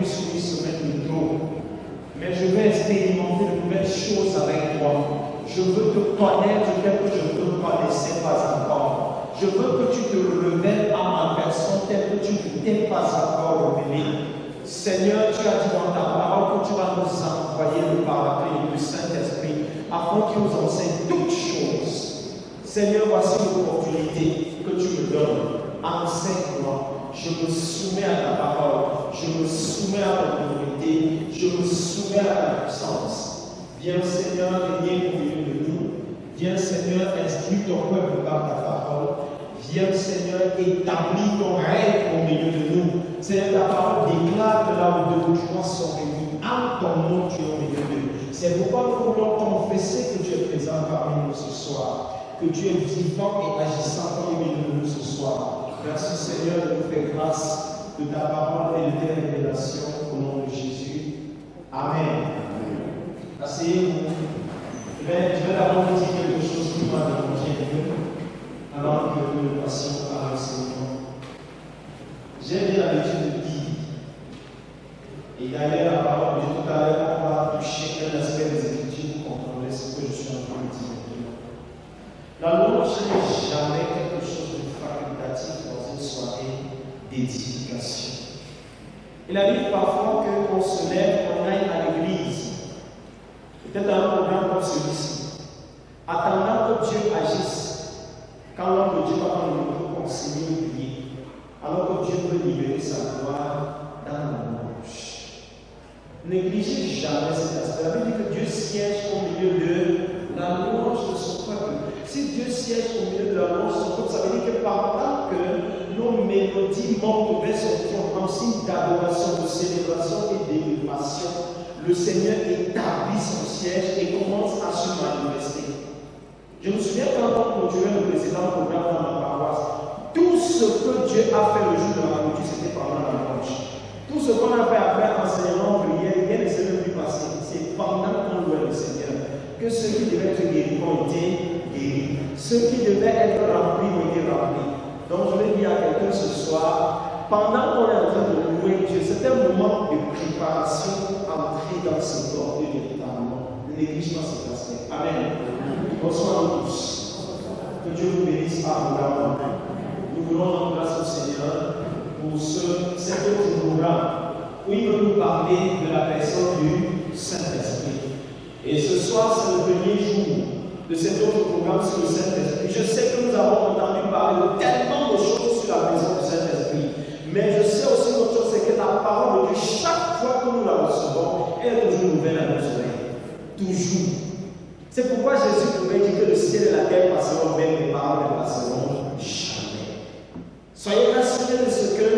puisse lui se mettre le dos. Mais je veux expérimenter de nouvelles choses avec toi. Je veux te connaître tel que je ne te connaissais pas encore. Je veux que tu te révèles à ma personne tel que tu ne t'es pas encore révélé. Seigneur, tu as dit dans ta parole que tu vas nous envoyer le Paraclet du Saint-Esprit afin qu'il nous enseigne toutes choses. Seigneur, voici l'opportunité que tu me donnes. Enseigne-moi. Je me soumets à ta parole. Je me soumets à ta autorité. Je me soumets à ta puissance. Viens, Seigneur, régner au milieu de nous. Viens, Seigneur, instruis ton peuple par ta parole. Viens, Seigneur, établis ton règne au milieu de nous. Seigneur, ta parole déclare que là où deux ou trois sont réunis, en ton nom, tu es au milieu d'eux. C'est pourquoi nous voulons confesser que tu es présent parmi nous ce soir, que tu es vivant et agissant au milieu de nous ce soir. Merci, Seigneur, de nous faire grâce de ta parole et de tes révélations au nom de Jésus. Amen. Asseyez-vous. Je vais d'abord vous dire quelque chose qui m'a dérangé un peu avant que nous passions à l'enseignement. J'ai bien l'habitude de dire, et d'ailleurs la parole de tout à l'heure, on va toucher un aspect des Écritures pour comprendre ce que je suis en train de dire maintenant. La louange n'est jamais quelque chose de facultatif dans une soirée d'édification. Il arrive parfois qu'on se lève, qu'on aille à l'église, peut-être dans un programme comme celui-ci, attendant que Dieu agisse, quand l'homme de Dieu va prendre le micro pour enseigner ou prier, alors que Dieu veut libérer sa gloire dans la louange. Négligez jamais cet aspect. La Bible dit que Dieu siège au milieu de la louange de son peuple. Si Dieu siège au milieu de la louange de son peuple, ça veut dire que pendant que nos mélodies mortes devaient sortir en signe d'adoration, de célébration et d'élévation, le Seigneur établit son siège et commence à se manifester. Je me souviens quand on continuait le précédent programme dans ma paroisse, tout ce que Dieu a fait le jour de la clôture, c'était pendant la louange. Tout ce qu'on a fait après enseignement, prière, rien ne s'est même plus passé. C'est pendant qu'on louait le Seigneur que ceux qui devaient être guéris ont été guéris. Ceux qui devaient être remplis ont été remplis. Donc je vais dire à quelqu'un ce soir, pendant qu'on est en train de louer Dieu, c'est un moment de préparation pour entrer dans ce corps de véritablement. Ne néglige pas cet aspect. Amen. Bonsoir à tous. Que Dieu vous bénisse abondamment. Nous voulons rendre grâce au Seigneur pour cet autre programme où il veut nous parler de la personne du Saint-Esprit. Et ce soir, c'est le premier jour de cet autre programme sur le Saint-Esprit. Je sais que nous avons entendu parler de tellement de choses sur la personne du Saint-Esprit. Mais je sais aussi une autre chose, c'est que la parole de Dieu, chaque fois que nous la recevons, elle est toujours nouvelle à nos oreilles. Toujours. C'est pourquoi Jésus pouvait dire que le ciel et la terre passeront, mais les paroles ne passeront jamais. Soyez rassurés de ce que,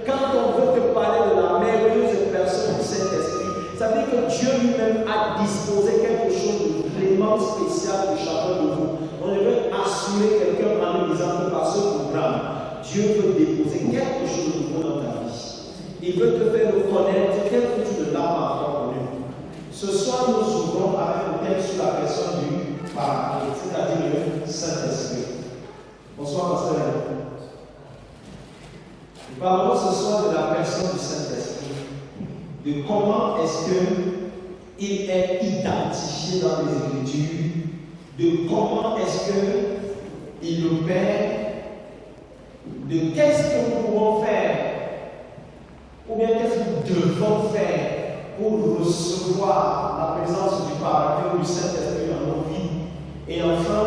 quand on veut te parler de la merveilleuse personne du Saint-Esprit, ça veut dire que Dieu lui-même a disposé quelque chose de vraiment spécial pour chacun de vous. On devrait assurer quelqu'un en lui disant que par ce programme, Dieu veut déposer quelque chose de nouveau dans ta vie. Il veut te faire reconnaître quelque chose de l'âme à toi connu. Ce soir, nous ouvrons avec le thème sur la personne du Paraclet, c'est-à-dire le Saint-Esprit. Bonsoir, pasteur. Nous parlons ce soir de la personne du Saint-Esprit, de comment est-ce qu'il est identifié dans les Écritures, de comment est-ce qu'il opère, de qu'est-ce que nous pouvons faire, ou bien qu'est-ce que nous devons faire pour recevoir la présence du Paraclet ou du Saint-Esprit dans nos vies. Et enfin,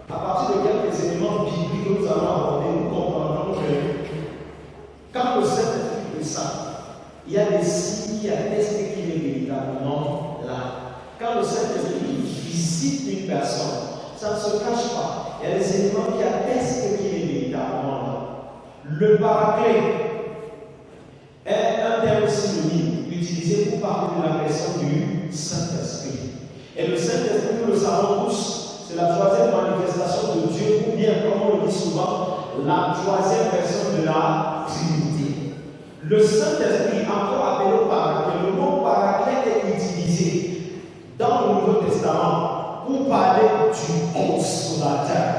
à partir de quelques éléments bibliques que nous allons aborder, nous comprendrons que quand le Saint-Esprit descend, il y a des signes qui attestent qu'il est véritablement là. Quand le Saint-Esprit visite une personne, ça ne se cache pas. Il y a des éléments qui attestent qu'il est véritablement là. Le Paraclet est un terme synonyme utilisé pour parler de la personne du Saint-Esprit. Et le Saint-Esprit, nous le savons tous, c'est la troisième manifestation de Dieu, ou bien, comme on le dit souvent, la troisième personne de la Trinité. Le Saint-Esprit, encore appelé Paraclet, le mot Paraclet est utilisé dans le Nouveau Testament pour parler du consolateur,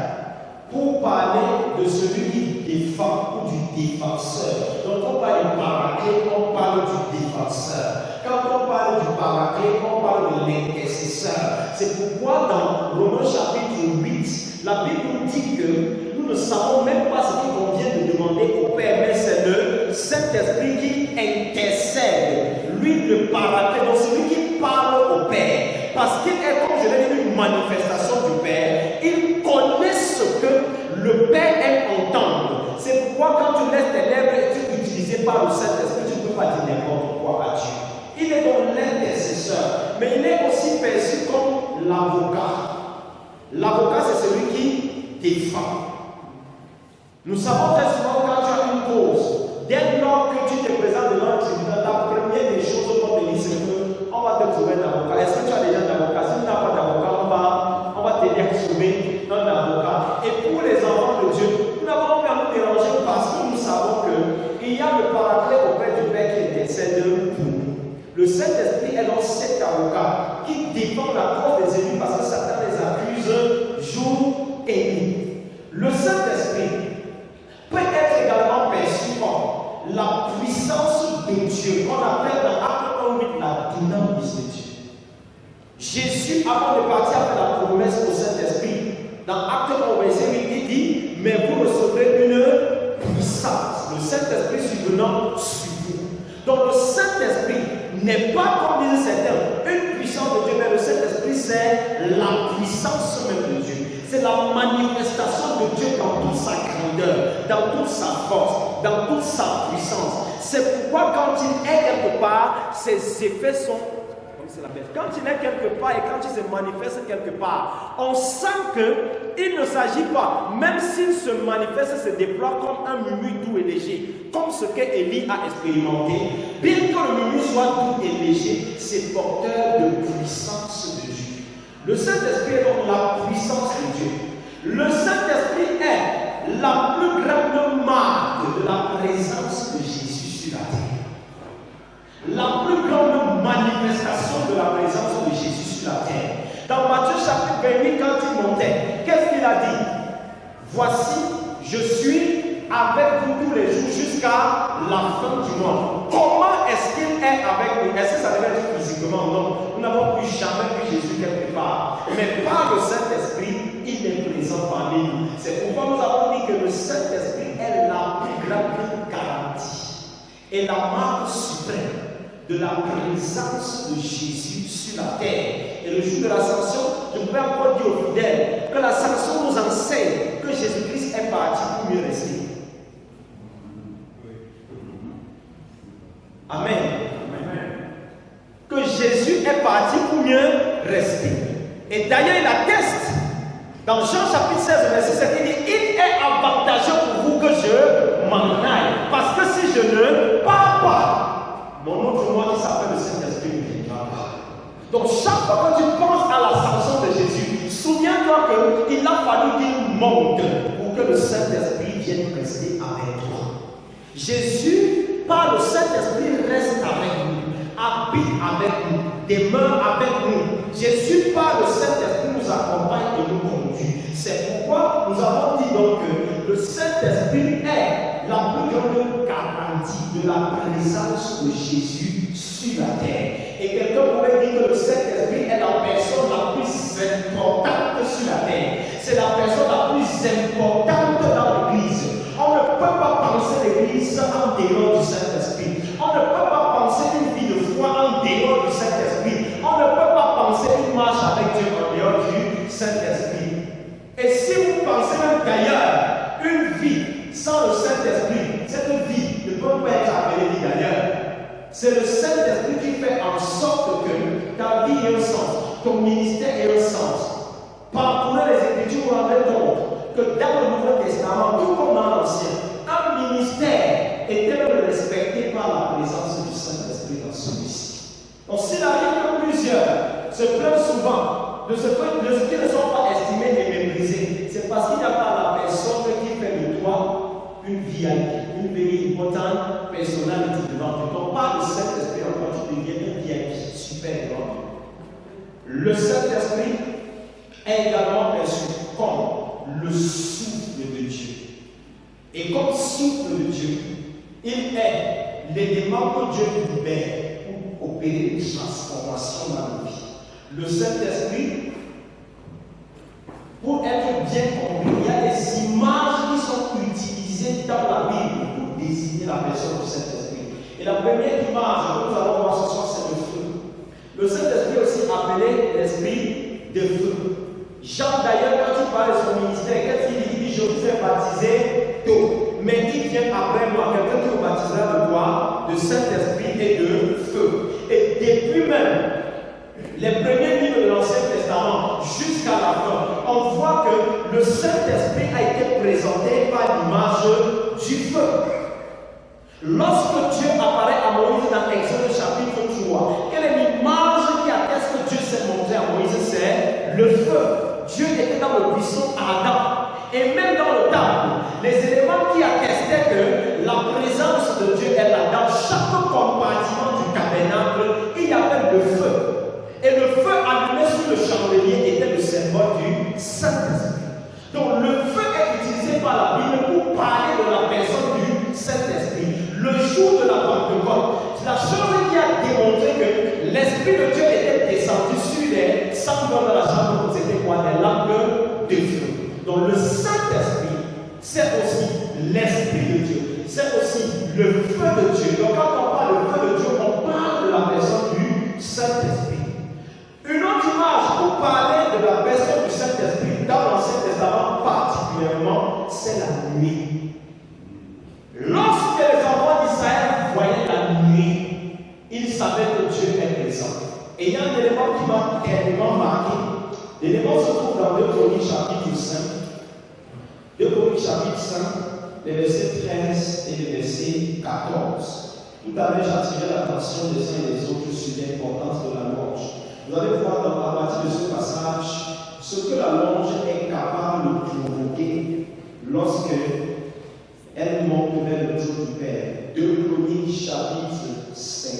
pour parler de celui qui défend ou du défenseur. Donc, on parle du Paraclet, on parle du défenseur. frères et sœurs. Quand on parle du paraclet, on parle de l'intercesseur. C'est pourquoi dans Romains chapitre 8, la Bible nous dit que nous ne savons même pas ce qu'on vient de demander au Père, mais c'est le Saint-Esprit qui intercède. Lui, le paraclet, donc c'est lui qui parle au Père. Parce qu'il est, comme je l'ai dit, une manifestation du Père. Il connaît ce que le Père aime entendre. C'est pourquoi quand tu laisses tes lèvres être utilisées par le Saint-Esprit, tu ne peux pas dire n'importe quoi à Dieu. Il est donc l'intercesseur, mais il est aussi perçu comme l'avocat. L'avocat, c'est celui qui défend. Nous savons très souvent quand tu as une cause, dès lors que tu te présentes devant le tribunal, la première des choses qu'on te dit, c'est qu'on va te trouver un avocat. Est-ce que tu as déjà un avocat? Si tu n'as pas d'avocat, on va t'aider à trouver un avocat. Et pour les enfants de Dieu, nous n'avons pas à nous déranger parce que nous savons qu'il y a le paraclet auprès du Père qui intercède pour nous. Le Saint-Esprit est donc cet avocat qui défend la cause des élus parce que Satan les accuse jour et nuit. Le Saint-Esprit peut être également perçu comme la puissance de Dieu, qu'on appelle dans Acte 1:8 la dynamis de Dieu. Jésus, avant de partir, a fait la promesse au Saint-Esprit. Dans Acte 1:8, il dit, mais vous recevrez une puissance, le Saint-Esprit subvenant sur vous. Donc le Saint-Esprit n'est pas, comme disaient certains, une puissance de Dieu, mais le Saint-Esprit, c'est la puissance même de Dieu. C'est la manifestation de Dieu dans toute sa grandeur, dans toute sa force, dans toute sa puissance. C'est pourquoi quand il est quelque part, ses effets sont, comme c'est la bête, quand il est quelque part et quand il se manifeste quelque part, on sent qu'il ne s'agit pas, même s'il se manifeste, se déploie comme un murmure doux et léger, comme ce qu'Élie a expérimenté. Bien que le murmure soit doux et léger, c'est porteur de puissance de Dieu. Le Saint-Esprit est donc la puissance de Dieu. Le Saint-Esprit est la plus grande marque de la présence de Jésus sur la terre. La plus grande manifestation de la présence de Jésus sur la terre. Dans Matthieu chapitre 28, quand il montait, qu'est-ce qu'il a dit? Voici, je suis avec vous tous les jours jusqu'à la fin du monde. Comment est-ce qu'il est avec nous? Est-ce que ça devait être physiquement? Non. Nous n'avons plus jamais vu Jésus quelque part. Mais par le Saint-Esprit, il est présent parmi nous. C'est pourquoi nous avons dit que le Saint-Esprit est la plus grande garantie et la marque suprême de la présence de Jésus sur la terre. Et le jour de l'ascension, je pourrais encore dire aux fidèles que l'ascension nous enseigne que Jésus-Christ est parti pour mieux rester. Amen. Amen. Que Jésus est parti pour mieux rester. Et d'ailleurs, il atteste dans Jean chapitre 16, verset 7, il dit, il est avantageux pour vous que je m'en aille. Parce que si je ne pars pas, mon autre moi qui s'appelle le Saint-Esprit ne viendra pas. Donc chaque fois que tu penses à l'ascension de Jésus, souviens-toi qu'il a fallu qu'il monte pour que le Saint-Esprit vienne rester avec toi. Jésus, par le Saint-Esprit, reste avec nous, habite avec nous, demeure avec nous. Jésus, par le Saint-Esprit, nous accompagne et nous conduit. C'est pourquoi nous avons dit donc que le Saint-Esprit est la plus grande garantie de la présence de Jésus sur la terre. Et quelqu'un pourrait dire que le Saint-Esprit est la personne la plus importante sur la terre. C'est la personne la plus importante dans l'Église. On ne peut pas penser l'Église en dehors du Saint-Esprit. On ne peut pas penser une vie de foi en dehors du Saint-Esprit. On ne peut pas penser une marche avec Dieu en dehors du Saint-Esprit. Et si vous pensez même d'ailleurs une vie sans le Saint-Esprit, cette vie ne peut pas être appelée vie d'ailleurs. C'est le Saint-Esprit qui fait en sorte que ta vie ait un sens, ton ministère ait un sens. Parcourez les Écritures, vous vous rendez compte que dans le Nouveau Testament, tout comme dans l'Ancien, un ministère était respecté par la présence du Saint-Esprit dans celui-ci. Donc s'il arrive que plusieurs se plaignent souvent de ce qui ne sont pas estimés et méprisés, c'est parce qu'il n'y a pas la personne qui fait de toi une vie, une vie importante, personnalité devant Dieu. Donc par le Saint-Esprit, encore tu deviens un VIP, super devant Dieu. Le Saint-Esprit est également perçu comme le souffle de Dieu. Et comme souffle de Dieu, il est l'élément que Dieu libère pour opérer une transformation dans nos vies. Le Saint-Esprit, pour être bien compris, il y a des images qui sont utilisées dans la Bible pour désigner la personne du Saint-Esprit. Et la première image que nous allons voir ce soir, c'est le feu. Le Saint-Esprit est aussi appelé l'Esprit de feu. Jean, d'ailleurs, quand il parle de son ministère, qu'est-ce qu'il dit? Je vous ai baptisé d'eau. Mais il vient après moi, quelqu'un qui vous baptisera de quoi? De Saint-Esprit et de feu. Et depuis même les premiers livres de l'Ancien Testament jusqu'à la fin, on voit que le Saint-Esprit a été présenté par l'image du feu. Lorsque Dieu apparaît à Moïse dans Exode chapitre 3, quelle est l'image qui atteste que Dieu s'est montré à Moïse? C'est le feu. Dieu était dans le buisson à Adam. Et même dans le temple, les éléments qui attestaient que la présence de Dieu est là. Dans chaque compartiment du tabernacle, il y avait le feu. Et le feu allumé sur le chandelier était le symbole du Saint-Esprit. Donc le feu est utilisé par la Bible pour parler de la personne du Saint-Esprit. Le jour de la Pentecôte, c'est la chose qui a démontré que l'Esprit de Dieu était descendu sur les 100 dans la chambre, c'était quoi? Des lampes de feu. Donc le Saint-Esprit, c'est aussi l'Esprit de Dieu. C'est aussi le feu de Dieu. Donc quand on parle de feu de Dieu, on parle de la personne du Saint-Esprit. Une autre image pour parler de la personne du Saint-Esprit dans l'Ancien Testament particulièrement, c'est la nuit. Lorsque les enfants d'Israël voyaient la nuit, ils savaient que Dieu est présent. Et il y a un élément qui m'a tellement marqué. L'élément se trouve dans 2 Chroniques chapitre 5. 2 Chroniques chapitre 5, les versets 13 et les versets 14. Tout à l'heure, j'attirais l'attention des uns et des autres sur l'importance de la louange. Vous allez voir à partir de ce passage ce que la louange est capable de provoquer lorsque elle monte vers le trône du Père. 2 Chroniques chapitre 5.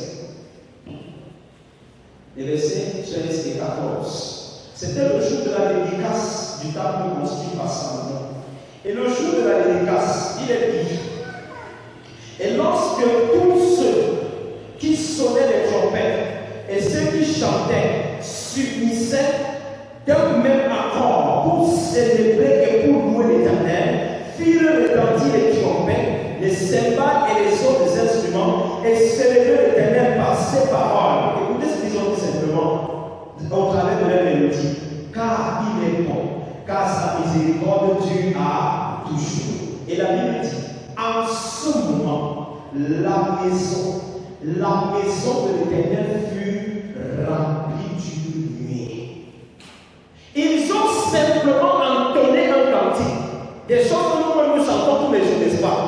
Les versets 13 et 14. C'était le jour de la dédicace du temple construit par Salomon. Et le jour de la dédicace, il est dit, et lorsque tous ceux qui sonnaient les trompettes et ceux qui chantaient s'unissaient d'un même accord pour célébrer et pour louer l'Éternel, firent retentir les trompettes, les cymbales et les autres instruments, et célébrer l'Éternel par ses paroles. Écoutez ce qu'ils ont dit simplement au travers de la mélodie. Car il est bon, car sa miséricorde dure à toujours. Et la Bible dit, en ce moment, la maison de l'Éternel fut remplie d'une nuée. Ils ont simplement entonné un cantique, des choses que nous chantons tous les jours, n'est-ce pas?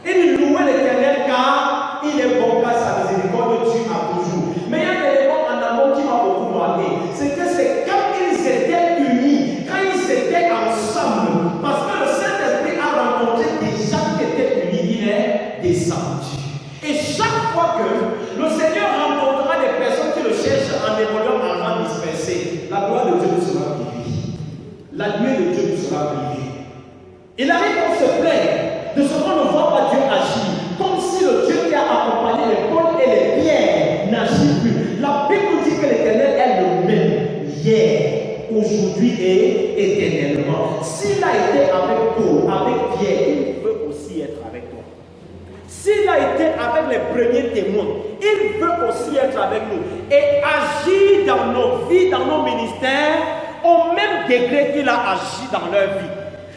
Ils louaient l'Éternel car il est bon, car sa miséricorde dure à toujours. Mais il y a un élément en amont qui m'a beaucoup marqué, c'est que c'est quand ils étaient unis, quand ils étaient ensemble, parce que le Saint-Esprit a rencontré des gens qui étaient unis, il est descendu. Et chaque fois que le Seigneur rencontrera des personnes qui le cherchent en évoluant en rang dispersé, la gloire de Dieu nous sera privée. La nuée de Dieu nous sera privée. Il arrive qu'on se plaigne de ce qu'on ne voit pas Dieu agir, comme si le Dieu qui a accompagné les Paul et les Pierre n'agit plus. La Bible dit que l'Éternel est le même hier, aujourd'hui et éternellement. S'il a été avec Paul, avec Pierre, il veut aussi être avec toi. S'il a été avec les premiers témoins, il veut aussi être avec nous et agir dans nos vies, dans nos ministères, au même degré qu'il a agi dans leur vie.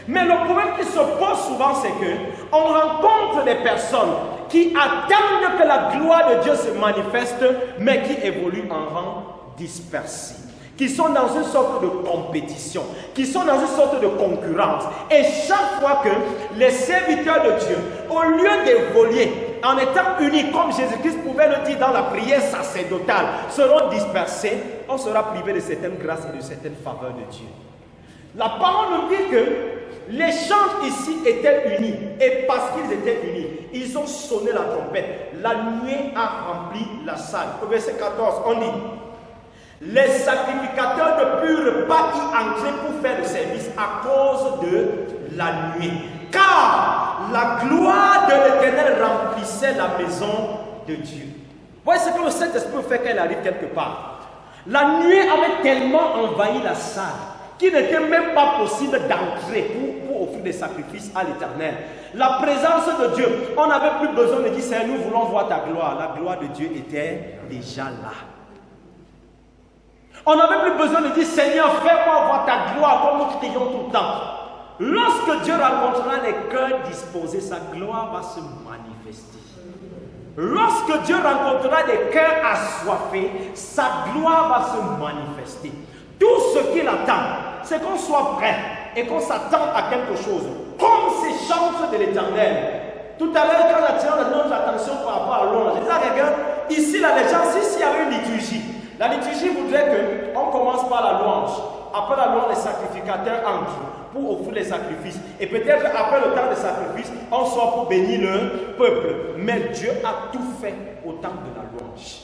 Mais le problème qui se pose souvent, c'est qu'on rencontre des personnes qui attendent que la gloire de Dieu se manifeste, mais qui évoluent en rang dispersé, qui sont dans une sorte de compétition, qui sont dans une sorte de concurrence. Et chaque fois que les serviteurs de Dieu, au lieu d'évoluer en étant unis, comme Jésus-Christ pouvait le dire dans la prière sacerdotale, seront dispersés, on sera privé de certaines grâces et de certaines faveurs de Dieu. La parole nous dit que les chants ici étaient unis, et parce qu'ils étaient unis, ils ont sonné la trompette. La nuée a rempli la salle. Au verset 14, on dit: les sacrificateurs ne purent pas y entrer pour faire le service à cause de la nuée, car la gloire de l'Éternel remplissait la maison de Dieu. Voyez ce que le Saint-Esprit fait quand il arrive quelque part. La nuée avait tellement envahi la salle qu'il n'était même pas possible d'entrer pour offrir des sacrifices à l'Éternel. La présence de Dieu, on n'avait plus besoin de dire Seigneur, nous voulons voir ta gloire. La gloire de Dieu était déjà là. On n'avait plus besoin de dire Seigneur, fais-moi voir ta gloire comme nous crions tout le temps. Lorsque Dieu rencontrera les cœurs disposés, sa gloire va se manifester. Lorsque Dieu rencontrera des cœurs assoiffés, sa gloire va se manifester. Tout ce qu'il attend, c'est qu'on soit prêt et qu'on s'attende à quelque chose. Comme ces chances de l'Éternel. Tout à l'heure, quand j'attire notre attention par rapport à l'onge, je disais à quelqu'un, ici, la légende, s'il y avait une liturgie, la liturgie voudrait qu'on commence par la louange. Après la louange, les sacrificateurs entrent pour offrir les sacrifices. Et peut-être après le temps des sacrifices, on sort pour bénir le peuple. Mais Dieu a tout fait au temps de la louange.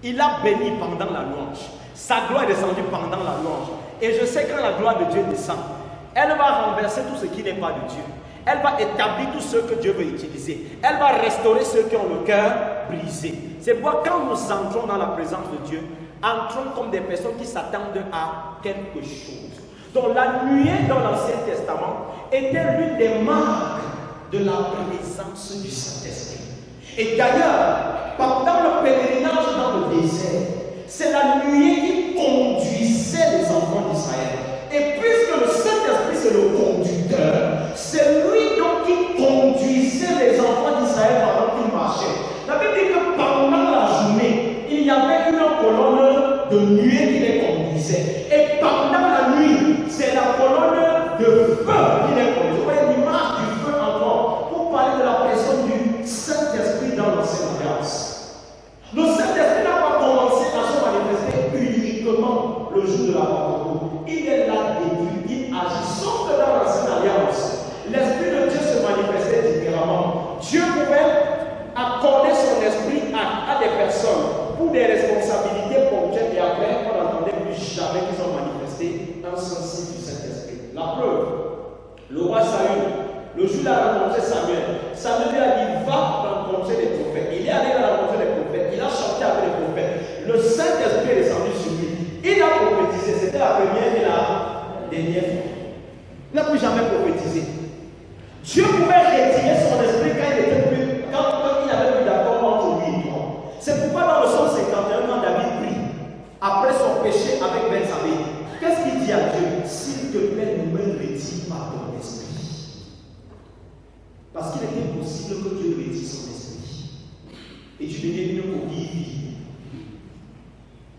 Il a béni pendant la louange. Sa gloire est descendue pendant la louange. Et je sais quand la gloire de Dieu descend, elle va renverser tout ce qui n'est pas de Dieu. Elle va établir tout ce que Dieu veut utiliser. Elle va restaurer ceux qui ont le cœur brisé. C'est pourquoi quand nous entrons dans la présence de Dieu, entrons comme des personnes qui s'attendent à quelque chose. Donc la nuée dans l'Ancien Testament était l'une des marques de la présence du Saint-Esprit. Et d'ailleurs, pendant le pèlerinage dans le désert, c'est la nuée qui conduisait les enfants d'Israël. Et puisque le Saint-Esprit c'est le conducteur, c'est lui donc qui conduisait les enfants d'Israël pendant qu'ils marchaient. La Bible dit que pendant la journée, il y avait une colonne de nuée qui les conduisait. Et pendant la nuit, c'est la colonne de feu qui les conduisait. Vous voyez l'image du feu encore pour parler de la personne du Saint-Esprit dans l'Ancienne Alliance. Le Saint-Esprit n'a pas commencé à se manifester uniquement le jour de la Pentecôte. Il est là depuis, il agit. Sauf que dans l'Ancienne Alliance, l'Esprit de Dieu se manifestait différemment. Dieu pouvait accorder son esprit à des personnes pour des responsabilités ponctuelles et après, on n'entendait plus jamais qu'ils ont manifesté un sens du Saint-Esprit. La preuve, le roi Saül, le jour où il a rencontré Samuel, Samuel lui a dit va rencontrer les prophètes. Il est allé rencontrer les prophètes, il a chanté avec les prophètes. Le Saint-Esprit est descendu sur lui. Il a prophétisé, c'était la première et la dernière fois. Il n'a plus jamais prophétisé. Dieu pouvait retirer son esprit quand il était plus, quand il n'avait plus d'accord entre lui et toi. C'est pourquoi dans le psaume 51, quand David prie, après son péché avec Bethsabe, qu'est-ce qu'il dit à Dieu? S'il te plaît, ne me retire pas ton esprit. Parce qu'il était possible que Dieu retire son esprit. Et tu deviens une coquille vide.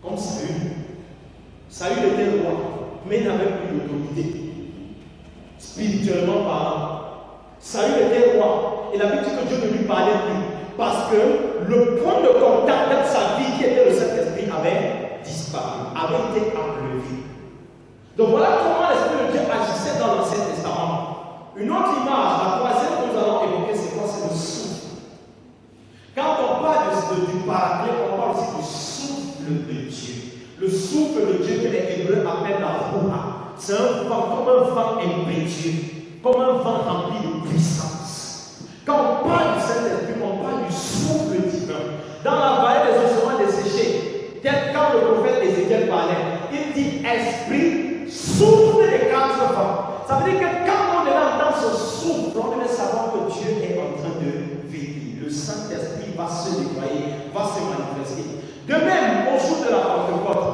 Comme Saül. Saül était roi, mais il n'avait plus d'autorité. Spirituellement parlant. Saül était roi. Et la Bible dit que Dieu ne lui parlait plus. Parce que le point de contact dans sa vie, qui était le Saint-Esprit, avait disparu, avait été enlevé. Donc voilà comment l'Esprit de Dieu agissait dans l'Ancien Testament. Une autre image, la troisième que nous allons évoquer, c'est quoi? C'est le souffle. Quand on parle du paraclet, on parle aussi du souffle de Dieu. Le souffle de Dieu que les Hébreux appellent la Ruach. C'est un vent, comme un vent impétueux, comme un vent rempli de puissance. Quand on parle du Saint-Esprit, on parle du souffle divin. Dans la vallée des ossements desséchés, quand le prophète Ézéchiel parlait, il dit Esprit, souffle des quatre vents. Ça veut dire que quand on est là dans ce souffle, on devait savoir que Dieu est en train de venir. Le Saint-Esprit va se déployer, va se manifester. De même, au jour de la Pentecôte,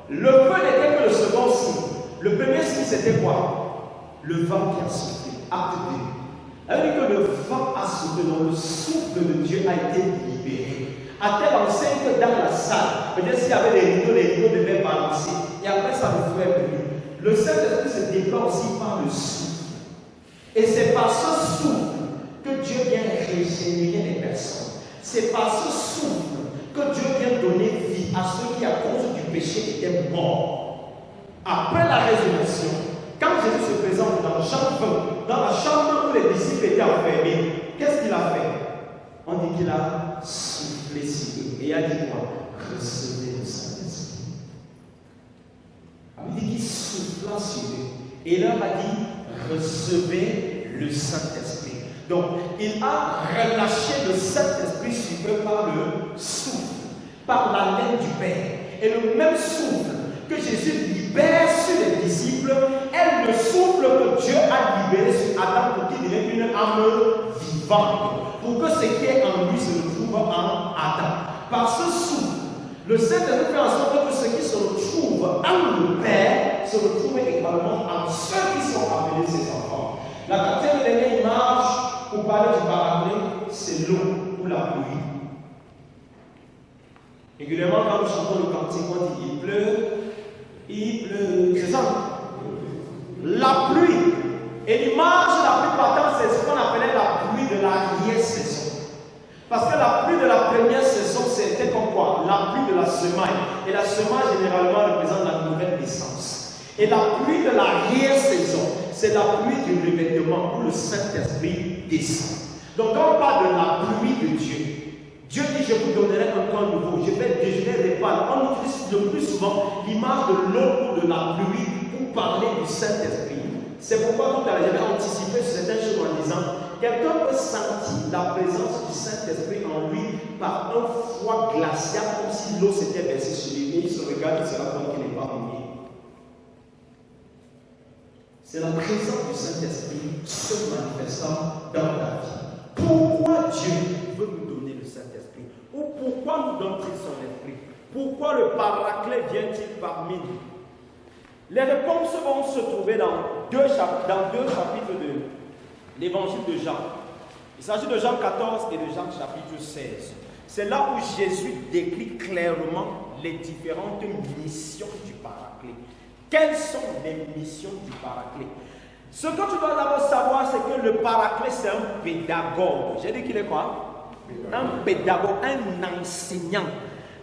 le feu n'était que le second signe. Le premier signe, c'était quoi? Le vent qui a soufflé. Acte 2. Ça veut dire que le vent a soufflé, donc le souffle de Dieu a été libéré. À tel enseigne que dans la salle, peut-être s'il y avait les rideaux devaient balancer. Et après, ça le feu est venu. Le Saint-Esprit se déploie aussi par le souffle. Et c'est par ce souffle que Dieu vient régénérer les personnes. C'est par ce souffle que Dieu vient donner vie à ceux qui, à cause du péché, étaient morts. Après la résurrection, quand Jésus se présente dans la chambre où les disciples étaient enfermés, qu'est-ce qu'il a fait? On dit qu'il a soufflé sur eux. Et il a dit quoi? Recevez le Saint-Esprit. Il dit qu'il souffla sur eux. Et il leur a dit, recevez le Saint-Esprit. Donc, il a relâché le Saint-Esprit sur eux par le souffle, par la laine du Père. Et le même souffle que Jésus libère sur les disciples est le souffle que Dieu a libéré sur Adam pour qu'il devienne une âme vivante, pour que ce qui est en lui se retrouve en Adam. Par ce souffle, le Saint-Esprit fait en sorte que ce qui se retrouve en le Père se retrouve également en ceux qui sont appelés ses enfants. La quatrième et dernière image pour parler du paraclet, c'est l'eau ou la pluie. Régulièrement, quand nous chantons le cantique, on dit il pleut, c'est ça. La pluie. Et l'image la plus patente, c'est ce qu'on appelait la pluie de l'arrière-saison. Parce que la pluie de la première saison, c'était comme quoi? La pluie de la semaille. Et la semaille, généralement, représente la nouvelle naissance. Et la pluie de l'arrière-saison, c'est la pluie du revêtement où le Saint-Esprit descend. Donc, quand on parle de la pluie de Dieu, Dieu dit, je vous donnerai un corps nouveau, je vais déjeuner répandre. On utilise le plus souvent l'image de l'eau ou de la pluie pour parler du Saint-Esprit. C'est pourquoi tout à l'heure, j'avais anticipé certaines choses en disant, quelqu'un peut sentir la présence du Saint-Esprit en lui par un froid glacial, comme si l'eau s'était versée sur lui, et il se regarde, il se rend compte qu'il n'est pas humide. C'est la présence du Saint-Esprit se manifestant dans la vie. Pourquoi Dieu veut nous donner le Saint-Esprit? Ou pourquoi nous donne-t-il son esprit? Pourquoi le paraclet vient-il parmi nous? Les réponses vont se trouver dans deux chapitres de l'évangile de Jean. Il s'agit de Jean 14 et de Jean chapitre 16. C'est là où Jésus décrit clairement les différentes missions du paraclet. Quelles sont les missions du paraclet? Ce que tu dois d'abord savoir, c'est que le paraclet, c'est un pédagogue. J'ai dit qu'il est quoi? Un pédagogue, un enseignant.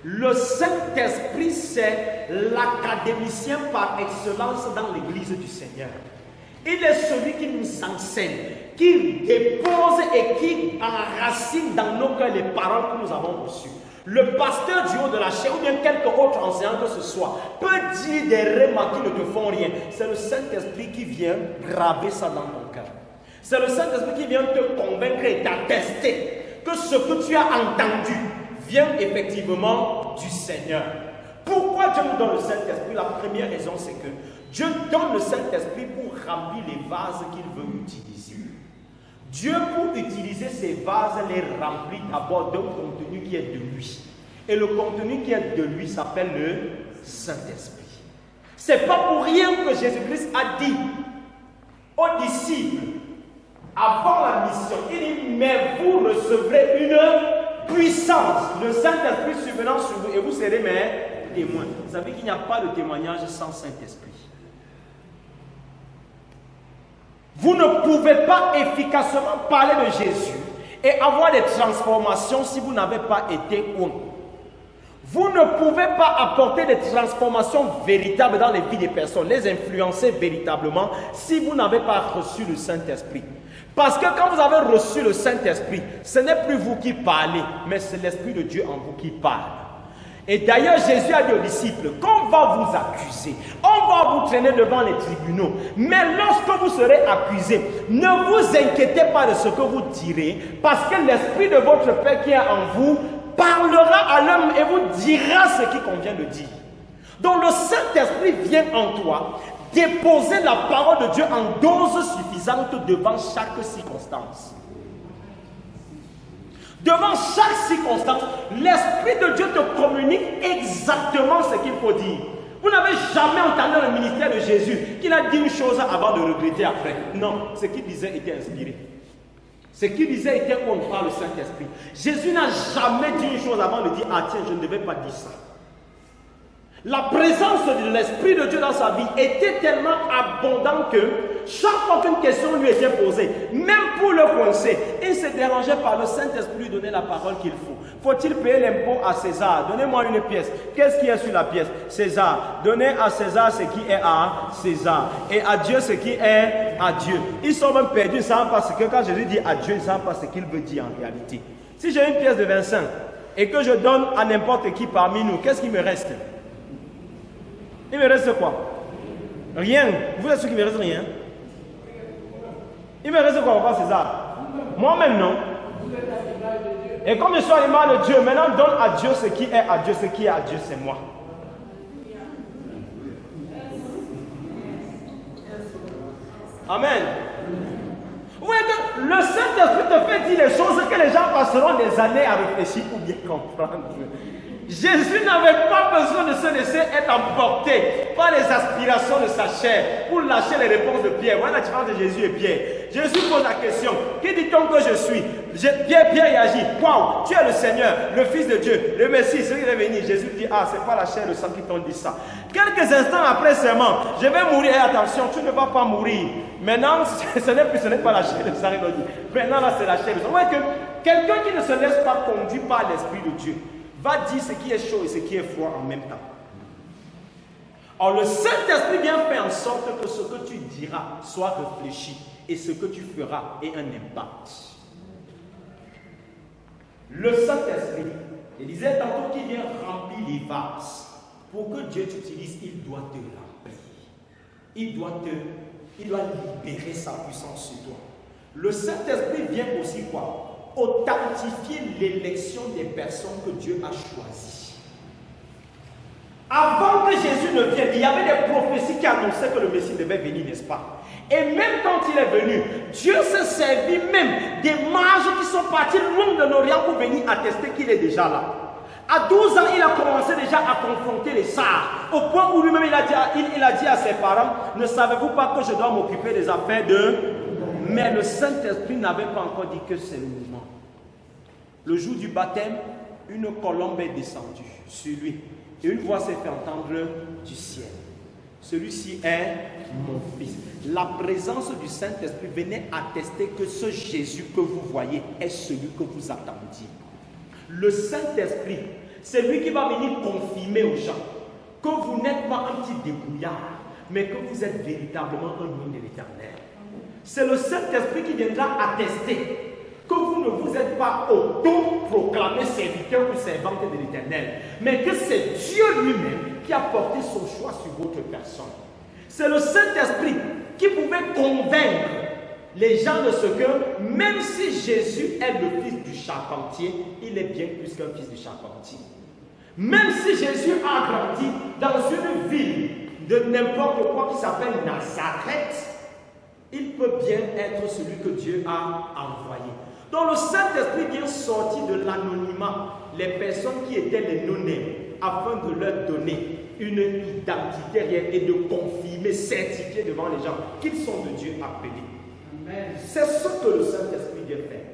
Le Saint-Esprit, c'est l'académicien par excellence dans l'Église du Seigneur. Il est celui qui nous enseigne, qui dépose et qui enracine dans nos cœurs les paroles que nous avons reçues. Le pasteur du haut de la chair ou bien quelque autre enseignant que ce soit peut dire des remarques qui ne te font rien. C'est le Saint-Esprit qui vient graver ça dans ton cœur. C'est le Saint-Esprit qui vient te convaincre et t'attester que ce que tu as entendu vient effectivement du Seigneur. Pourquoi Dieu nous donne le Saint-Esprit? La première raison, c'est que Dieu donne le Saint-Esprit pour remplir les vases qu'il veut utiliser. Dieu, pour utiliser ces vases, les remplit d'abord d'un contenu qui est de lui. Et le contenu qui est de lui s'appelle le Saint-Esprit. C'est pas pour rien que Jésus-Christ a dit aux disciples, avant la mission, il dit, mais vous recevrez une puissance, le Saint-Esprit survenant sur vous, et vous serez mes témoins. Vous savez qu'il n'y a pas de témoignage sans Saint-Esprit. Vous ne pouvez pas efficacement parler de Jésus et avoir des transformations si vous n'avez pas été un. Vous ne pouvez pas apporter des transformations véritables dans les vies des personnes, les influencer véritablement si vous n'avez pas reçu le Saint-Esprit. Parce que quand vous avez reçu le Saint-Esprit, ce n'est plus vous qui parlez, mais c'est l'Esprit de Dieu en vous qui parle. Et d'ailleurs, Jésus a dit aux disciples, qu'on va vous accuser, on va vous traîner devant les tribunaux. Mais lorsque vous serez accusés, ne vous inquiétez pas de ce que vous direz, parce que l'Esprit de votre Père qui est en vous parlera à l'homme et vous dira ce qu'il convient de dire. Donc le Saint-Esprit vient en toi, déposer la parole de Dieu en dose suffisante devant chaque circonstance. Devant chaque circonstance, l'Esprit de Dieu te communique exactement ce qu'il faut dire. Vous n'avez jamais entendu dans le ministère de Jésus qu'il a dit une chose avant de regretter après. Non, ce qu'il disait était inspiré. Ce qu'il disait était on parle le Saint-Esprit. Jésus n'a jamais dit une chose avant de dire, ah tiens, je ne devais pas dire ça. La présence de l'Esprit de Dieu dans sa vie était tellement abondante que chaque fois qu'une question lui était posée, même pour le coincer, il se dérangeait par le Saint-Esprit lui donner la parole qu'il faut. Faut-il payer l'impôt à César? Donnez-moi une pièce. Qu'est-ce qui est sur la pièce? César. Donnez à César ce qui est à César. Et à Dieu ce qui est à Dieu. Ils sont même perdus, ils ne savent pas ce que quand Jésus dit à Dieu, ils ne savent pas ce qu'il veut dire en réalité. Si j'ai une pièce de 25 et que je donne à n'importe qui parmi nous, qu'est-ce qui me reste? Il me reste quoi? Rien. Vous êtes sûr qu'il me reste rien? Il me reste quoi encore, César? Moi-même, non. Et comme je suis à l'image de Dieu, maintenant donne à Dieu ce qui est à Dieu, ce qui est à Dieu, c'est moi. Amen. Oui, le Saint-Esprit te fait dire les choses que les gens passeront des années à réfléchir pour bien comprendre. Jésus n'avait pas besoin de se laisser être emporté par les aspirations de sa chair pour lâcher les réponses de Pierre. Voilà la différence de Jésus et Pierre. Jésus pose la question, qui dit-on que je suis? Pierre réagit, wow, tu es le Seigneur, le Fils de Dieu, le Messie, celui qui est venu. Jésus dit, ah, c'est pas la chair et le sang qui t'ont dit ça. Quelques instants après seulement, je vais mourir, et attention, tu ne vas pas mourir. Maintenant, ce n'est pas la chair et le sang, il dit. Maintenant, là, c'est la chair et le sang. Vous voyez que quelqu'un qui ne se laisse pas conduire par l'Esprit de Dieu va dire ce qui est chaud et ce qui est froid en même temps. Or, le Saint-Esprit vient faire en sorte que ce que tu diras soit réfléchi et ce que tu feras ait un impact. Le Saint-Esprit, il disait tantôt qu'il vient remplir les vases. Pour que Dieu t'utilise, il doit te remplir. Il doit libérer sa puissance sur toi. Le Saint-Esprit vient aussi quoi? Authentifier l'élection des personnes que Dieu a choisies. Avant que Jésus ne vienne, il y avait des prophéties qui annonçaient que le Messie devait venir, n'est-ce pas? Et même quand il est venu, Dieu s'est servi même des mages qui sont partis loin de l'Orient pour venir attester qu'il est déjà là. À 12 ans, il a commencé déjà à confronter les sages, au point où lui-même il a dit à ses parents, ne savez-vous pas que je dois m'occuper des affaires de... Mais le Saint-Esprit n'avait pas encore dit que c'est le mouvement. Le jour du baptême, une colombe est descendue sur lui. Et une voix s'est fait entendre du ciel. Celui-ci est mon fils. La présence du Saint-Esprit venait attester que ce Jésus que vous voyez est celui que vous attendiez. Le Saint-Esprit, c'est lui qui va venir confirmer aux gens que vous n'êtes pas un petit débrouillard, mais que vous êtes véritablement un homme de l'Éternel. C'est le Saint-Esprit qui viendra attester que vous ne vous êtes pas auto-proclamé serviteur ou servante de l'Éternel, mais que c'est Dieu lui-même qui a porté son choix sur votre personne. C'est le Saint-Esprit qui pouvait convaincre les gens de ce que, même si Jésus est le fils du charpentier, il est bien plus qu'un fils du charpentier. Même si Jésus a grandi dans une ville de n'importe quoi qui s'appelle Nazareth, il peut bien être celui que Dieu a envoyé. Donc le Saint-Esprit vient sortir de l'anonymat les personnes qui étaient les non-nés afin de leur donner une identité réelle et de confirmer, certifier devant les gens qu'ils sont de Dieu appelés. C'est ce que le Saint-Esprit vient faire.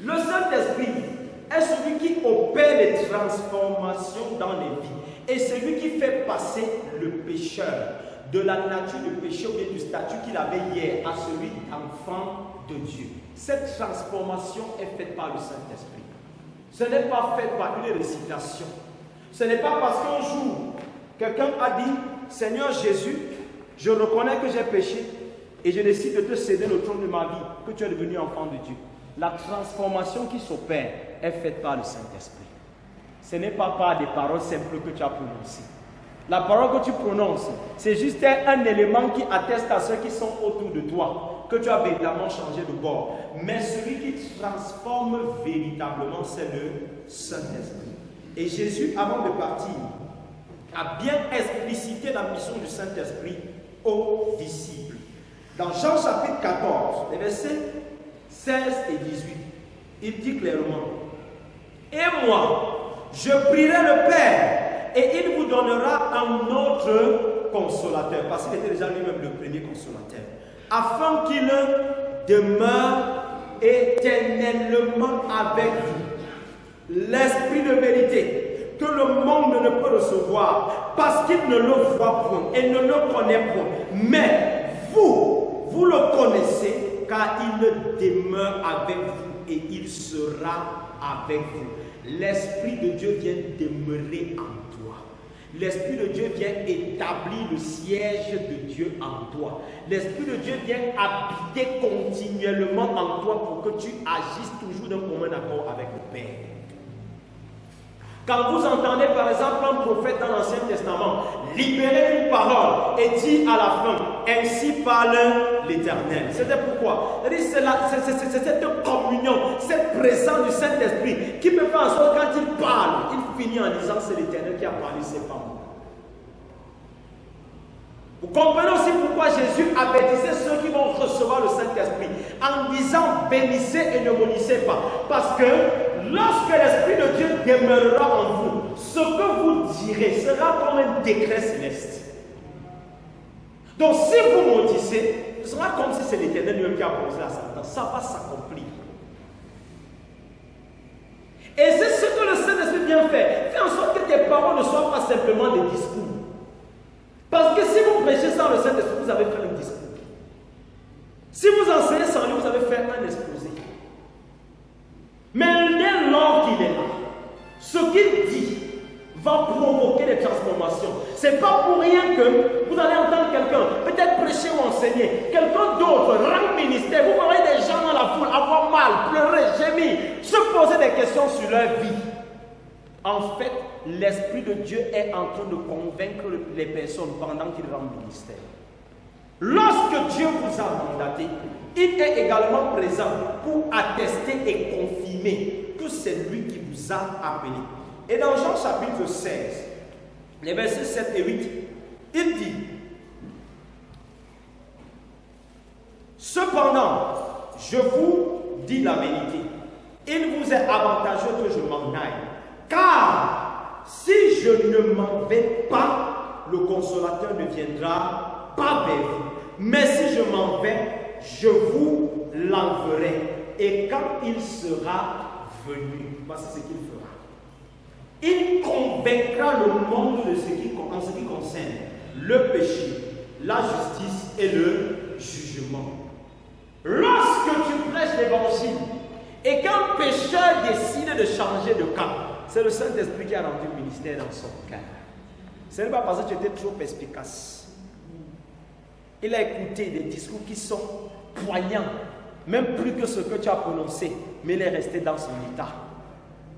Le Saint-Esprit est celui qui opère les transformations dans les vies et celui qui fait passer le pécheur de la nature de péché ou bien du statut qu'il avait hier à celui d'enfant de Dieu. Cette transformation est faite par le Saint-Esprit. Ce n'est pas fait par une récitation. Ce n'est pas parce qu'un jour, quelqu'un a dit, Seigneur Jésus, je reconnais que j'ai péché et je décide de te céder le trône de ma vie, que tu es devenu enfant de Dieu. La transformation qui s'opère est faite par le Saint-Esprit. Ce n'est pas par des paroles simples que tu as prononcées. La parole que tu prononces, c'est juste un élément qui atteste à ceux qui sont autour de toi que tu as véritablement changé de bord. Mais celui qui transforme véritablement, c'est le Saint-Esprit. Et Jésus, avant de partir, a bien explicité la mission du Saint-Esprit aux disciples. Dans Jean chapitre 14, les versets 16 et 18, il dit clairement, « Et moi, je prierai le Père, et il vous donnera un autre consolateur. » Parce qu'il était déjà lui-même le premier consolateur. « Afin qu'il demeure éternellement avec vous. L'Esprit de vérité, que le monde ne peut recevoir, parce qu'il ne le voit point et ne le connaît point. Mais vous le connaissez, car il demeure avec vous et il sera avec vous. » L'Esprit de Dieu vient demeurer en toi. L'Esprit de Dieu vient établir le siège de Dieu en toi. L'Esprit de Dieu vient habiter continuellement en toi pour que tu agisses toujours d'un commun accord avec le Père. Quand vous entendez par exemple un prophète dans l'Ancien Testament libérer une parole et dire à la fin, ainsi parle l'Éternel. C'était pourquoi? C'est cette communion, cette présence du Saint-Esprit qui me fait en sorte quand il parle, il finit en disant c'est l'Éternel qui a parlé, c'est pas moi. Vous comprenez aussi pourquoi Jésus avertissait ceux qui vont recevoir le Saint-Esprit en disant bénissez et ne maudissez pas. Parce que lorsque l'Esprit de Dieu demeurera en vous, ce que vous direz sera comme un décret céleste. Donc si vous maudissez, ce sera comme si c'est l'Éternel lui-même qui a posé à Satan. Ça va s'accomplir. Et c'est ce que le Saint-Esprit vient faire. Fais en sorte que tes paroles ne soient pas simplement des discours. Parce que si vous prêchez sans le Saint-Esprit, vous avez fait un discours. Si vous enseignez sans lui, vous avez fait un exposé. Mais dès lors qu'il est là, ce qu'il dit va provoquer des transformations. Ce n'est pas pour rien que vous allez entendre quelqu'un, peut-être prêcher ou enseigner, quelqu'un d'autre, rendre ministère, vous verrez des gens dans la foule avoir mal, pleurer, gémir, se poser des questions sur leur vie. En fait, l'Esprit de Dieu est en train de convaincre les personnes pendant qu'il rend ministère. Lorsque Dieu vous a mandaté, il est également présent pour attester et confirmer que c'est lui qui vous a appelé. Et dans Jean chapitre 16, les versets 7 et 8, il dit: cependant, je vous dis la vérité, il vous est avantageux que je m'en aille. Car si je ne m'en vais pas, le consolateur ne viendra pas vers vous. Mais si je m'en vais, je vous l'enverrai. Et quand il sera venu, voici ce qu'il fera. Il convaincra le monde de en ce qui concerne le péché, la justice et le jugement. Lorsque tu prêches l'évangile et qu'un pécheur décide de changer de camp, c'est le Saint-Esprit qui a rendu le ministère dans son cœur. Ce n'est pas parce que tu étais trop perspicace. Il a écouté des discours qui sont poignants, même plus que ce que tu as prononcé, mais il est resté dans son état.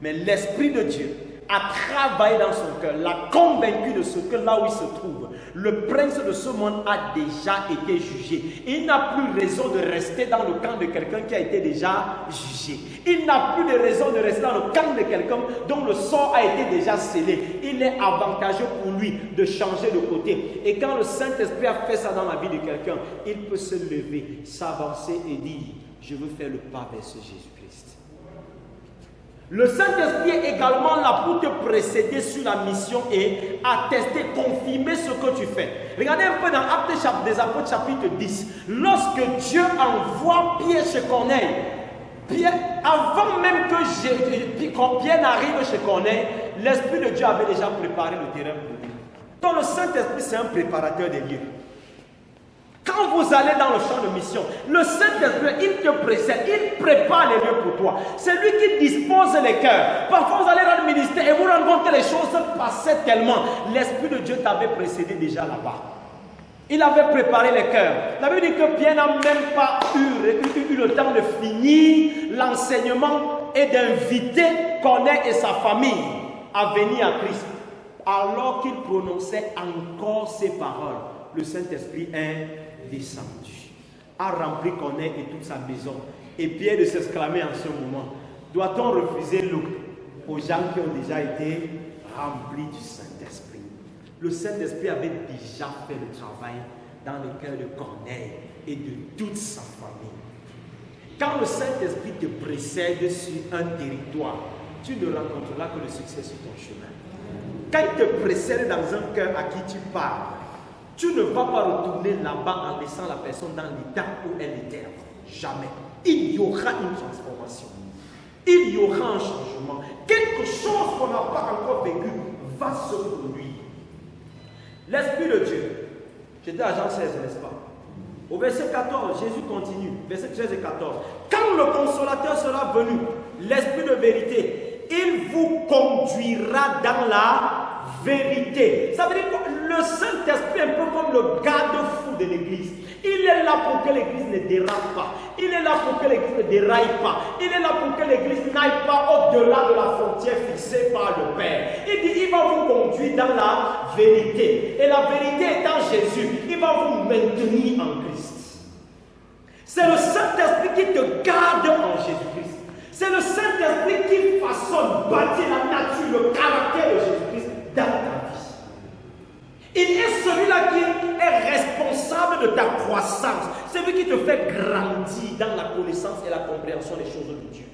Mais l'Esprit de Dieu a travaillé dans son cœur, l'a convaincu de ce que là où il se trouve, le prince de ce monde a déjà été jugé. Il n'a plus raison de rester dans le camp de quelqu'un qui a été déjà jugé. Il n'a plus de raison de rester dans le camp de quelqu'un dont le sort a été déjà scellé. Il est avantageux pour lui de changer de côté. Et quand le Saint-Esprit a fait ça dans la vie de quelqu'un, il peut se lever, s'avancer et dire: je veux faire le pas vers ce Jésus-Christ. Le Saint-Esprit est également là pour te précéder sur la mission et attester, confirmer ce que tu fais. Regardez un peu dans Actes des Apôtres chapitre 10. Lorsque Dieu envoie Pierre chez Corneille, avant même que Pierre n'arrive chez Corneille, l'Esprit de Dieu avait déjà préparé le terrain pour lui. Donc le Saint-Esprit, c'est un préparateur des lieux. Quand vous allez dans le champ de mission, le Saint-Esprit, il te précède, il prépare les lieux pour toi. C'est lui qui dispose les cœurs. Parfois, vous allez dans le ministère et vous rencontrez les choses passaient tellement. L'Esprit de Dieu t'avait précédé déjà là-bas. Il avait préparé les cœurs. La Bible dit que Pierre n'a même pas eu le temps de finir l'enseignement et d'inviter Corneille et sa famille à venir à Christ. Alors qu'il prononçait encore ces paroles, le Saint-Esprit est descendu, a rempli Corneille et toute sa maison. Et Pierre de s'exclamer en ce moment: doit-on refuser l'eau aux gens qui ont déjà été remplis du Saint-Esprit? Le Saint-Esprit avait déjà fait le travail dans le cœur de Corneille et de toute sa famille. Quand le Saint-Esprit te précède sur un territoire, tu ne rencontreras que le succès sur ton chemin. Quand il te précède dans un cœur à qui tu parles, tu ne vas pas retourner là-bas en laissant la personne dans l'état où elle était. Jamais. Il y aura une transformation. Il y aura un changement. Quelque chose qu'on n'a pas encore vécu va se produire. L'Esprit de Dieu. J'étais à Jean 16, n'est-ce pas? Au verset 14, Jésus continue. Verset 13 et 14. Quand le consolateur sera venu, l'Esprit de vérité, il vous conduira dans la vérité. Ça veut dire que le Saint-Esprit est un peu comme le garde-fou de l'église. Il est là pour que l'église ne dérape pas. Il est là pour que l'église ne déraille pas. Il est là pour que l'église n'aille pas au-delà de la frontière fixée par le Père. Il dit, il va vous conduire dans la vérité. Et la vérité est en Jésus. Il va vous maintenir en Christ. C'est le Saint-Esprit qui te garde en Jésus-Christ. C'est le Saint-Esprit qui façonne, bâtit la nature, le caractère de Jésus-Christ dans ta vie. Il est celui-là qui est responsable de ta croissance. C'est lui qui te fait grandir dans la connaissance et la compréhension des choses de Dieu.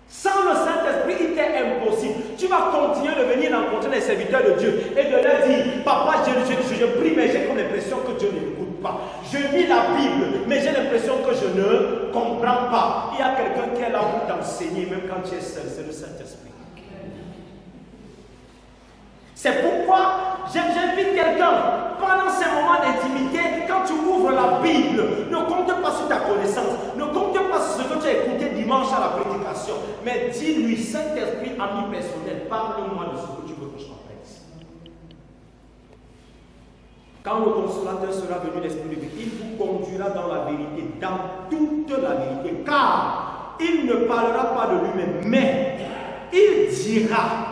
Sans le Saint-Esprit, il t'est impossible. Tu vas continuer de venir rencontrer les serviteurs de Dieu et de leur dire, papa, je prie, mais j'ai comme l'impression que Dieu ne m'écoute pas. Je lis la Bible, mais j'ai l'impression que je ne comprends pas. Il y a quelqu'un qui est là pour t'enseigner, même quand tu es seul, c'est le Saint-Esprit. C'est pourquoi j'invite quelqu'un, pendant ces moments d'intimité, quand tu ouvres la Bible, ne compte pas sur ta connaissance, ne compte pas sur ce que tu as écouté dimanche à la prédication, mais dis-lui, Saint-Esprit, ami personnel, parle-moi de ce que tu veux que je t'appelle. Quand le consolateur sera venu, l'Esprit de Dieu, il vous conduira dans la vérité, dans toute la vérité, car il ne parlera pas de lui-même, mais il dira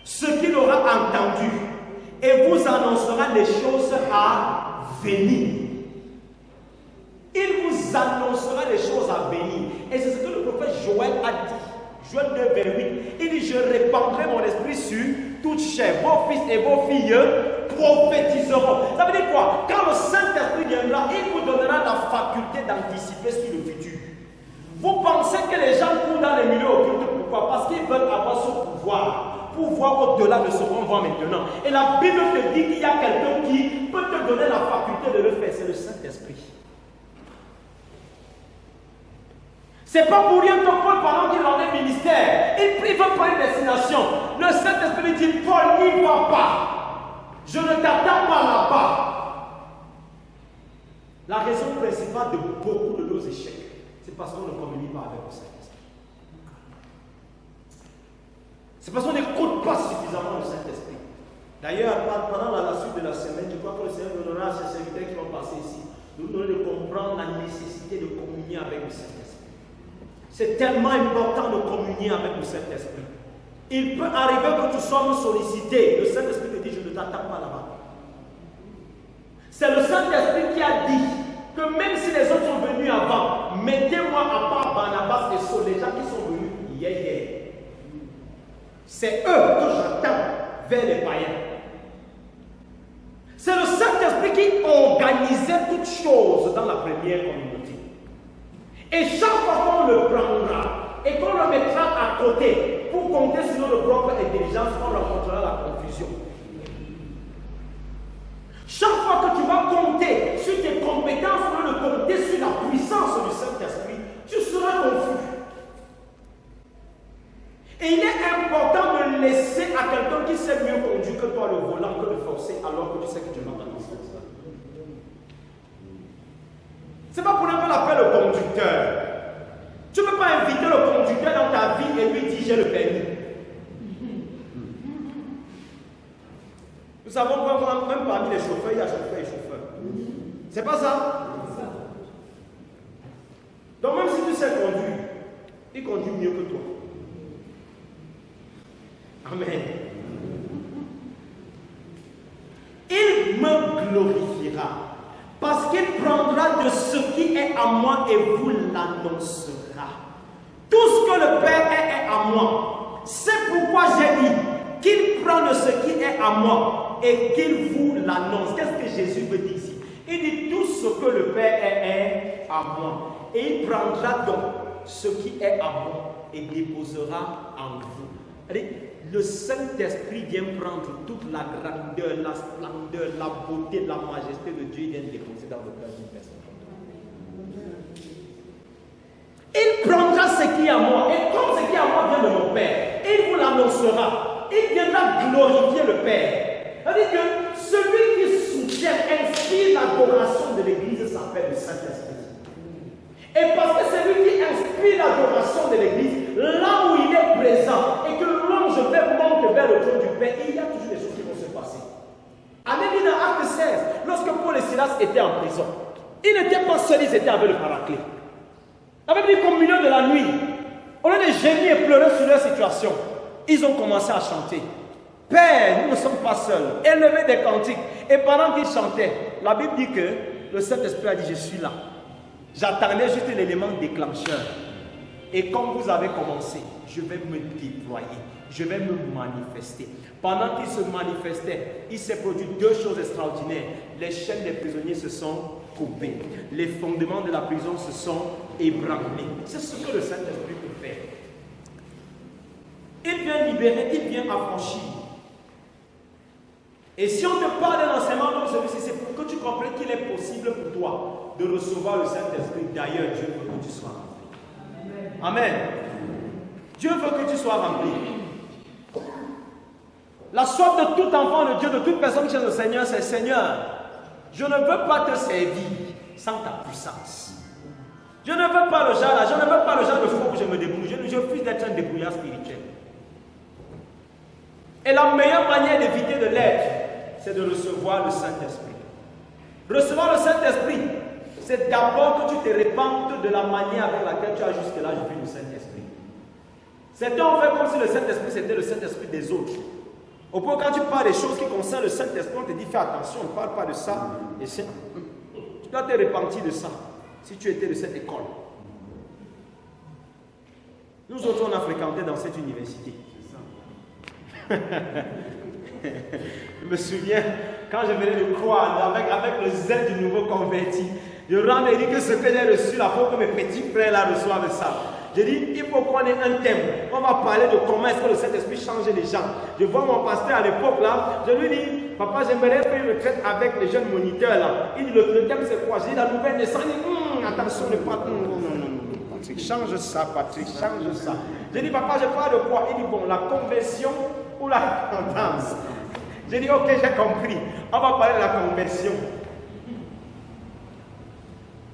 ce qu'il aura entendu et vous annoncera les choses à venir. Il vous annoncera les choses à venir. Et c'est ce que le prophète Joël a dit. Joël 2, vers 8. Il dit, je répandrai mon esprit sur toute chair. Vos fils et vos filles prophétiseront. Ça veut dire quoi? Quand le Saint-Esprit viendra, il vous donnera la faculté d'anticiper sur le futur. Vous pensez que les gens courent dans les milieux occultes, pourquoi? Parce qu'ils veulent avoir ce pouvoir. Pour voir au-delà de ce qu'on voit maintenant. Et la Bible te dit qu'il y a quelqu'un qui peut te donner la faculté de le faire. C'est le Saint-Esprit. C'est pas pour rien que Paul, pendant qu'il en est ministère, il veut pas une destination. Le Saint-Esprit dit, Paul, n'y va pas. Je ne t'attends pas là-bas. La raison principale de beaucoup de nos échecs, c'est parce qu'on ne communie pas avec le Saint-Esprit. C'est parce qu'on n'écoute pas suffisamment le Saint-Esprit. D'ailleurs, pendant la suite de la semaine, je crois que le Seigneur nous donnera à ces serviteurs qui vont passer ici, nous donner de comprendre la nécessité de communier avec le Saint-Esprit. C'est tellement important de communier avec le Saint-Esprit. Il peut arriver que tu sois sollicité. Le Saint-Esprit te dit, je ne t'attends pas là-bas. C'est le Saint-Esprit qui a dit que même si les autres sont venus avant, mettez-moi à part Barnabas et Saul, les gens qui sont venus hier. C'est eux que j'attends vers les païens. C'est le Saint-Esprit qui organisait toutes choses dans la première communauté. Et chaque fois qu'on le prendra et qu'on le mettra à côté pour compter sur notre propre intelligence, on rencontrera la confusion. Chaque fois que tu vas compter sur tes compétences, au lieu de compter sur la puissance du Saint-Esprit, tu seras confus. Et il est important de laisser à quelqu'un qui sait mieux conduire que toi le volant que de forcer alors que tu sais que tu n'as pas de sens. C'est pas pour rien qu'on l'appelle le conducteur. Tu ne peux pas inviter le conducteur dans ta vie et lui dire j'ai le permis. Nous savons que même parmi les chauffeurs, il y a chauffeurs et chauffeurs. C'est pas ça? Donc même si tu sais conduire, il conduit mieux que toi. Amen. Il me glorifiera parce qu'il prendra de ce qui est à moi et vous l'annoncera. Tout ce que le Père est à moi. C'est pourquoi j'ai dit qu'il prend de ce qui est à moi et qu'il vous l'annonce. Qu'est-ce que Jésus veut dire ici? Il dit tout ce que le Père est à moi. Et il prendra donc ce qui est à moi et déposera en vous. Allez, le Saint-Esprit vient prendre toute la grandeur, la splendeur, la beauté, la majesté de Dieu et vient déposer dans le cœur d'une personne. Il prendra ce qui est à moi, et comme ce qui est à moi vient de mon Père, il vous l'annoncera. Il viendra glorifier le Père. C'est-à-dire que celui qui soutient, inspire l'adoration de l'Église s'appelle le Saint-Esprit. Et parce que c'est lui qui inspire l'adoration de l'Église, là où il est présent, et que l'ange fait étaient en prison. Ils n'étaient pas seuls, ils étaient avec le Paraclet. Avec les communions de la nuit, au lieu de gémir et pleurer sur leur situation, ils ont commencé à chanter. Père, nous ne sommes pas seuls. Élever des cantiques. Et pendant qu'ils chantaient, la Bible dit que le Saint-Esprit a dit, je suis là. J'attendais juste l'élément déclencheur. Et comme vous avez commencé, je vais me déployer. Je vais me manifester. Pendant qu'il se manifestait, il s'est produit deux choses extraordinaires. Les chaînes des prisonniers se sont coupées. Les fondements de la prison se sont ébranlés. C'est ce que le Saint-Esprit peut faire. Il vient libérer, il vient affranchir. Et si on te parle d'un enseignement comme celui-ci, c'est pour que tu comprennes qu'il est possible pour toi de recevoir le Saint-Esprit. D'ailleurs, Dieu veut que tu sois rempli. Amen. Dieu veut que tu sois rempli. La soif de tout enfant de Dieu, de toute personne qui cherche le Seigneur, c'est Seigneur, je ne veux pas te servir sans ta puissance. Je ne veux pas le genre là, je ne veux pas le genre de fou où je me débrouille. Je refuse d'être un débrouillard spirituel. Et la meilleure manière d'éviter de l'être, c'est de recevoir le Saint-Esprit. Recevoir le Saint-Esprit, c'est d'abord que tu te répandes de la manière avec laquelle tu as jusque-là vu le Saint-Esprit. Certains ont fait comme si le Saint-Esprit c'était le Saint-Esprit des autres. Au point quand tu parles des choses qui concernent le Saint-Esprit, on te dit fais attention, ne parle pas de ça. Et tu dois te repentir de ça, si tu étais de cette école. Nous autres, on a fréquenté dans cette université. Je me souviens, quand je venais de croire, avec le zèle du nouveau converti, je rendais dit que ce que j'ai reçu là, il faut que mes petits frères là reçoivent ça. Je dis, il faut qu'on ait un thème. On va parler de comment est-ce que le Saint-Esprit change les gens. Je vois mon pasteur à l'époque là, je lui dis, papa, j'aimerais faire une retraite avec les jeunes moniteurs là. Il dit, le thème c'est quoi? J'ai dit, la nouvelle naissance. Il dit, attention, ne pas. Non, Patrick, change ça, Patrick, change ça. J'ai dit, papa, je parle de quoi? Il dit, bon, la conversion ou la repentance. J'ai dit, ok, j'ai compris. On va parler de la conversion.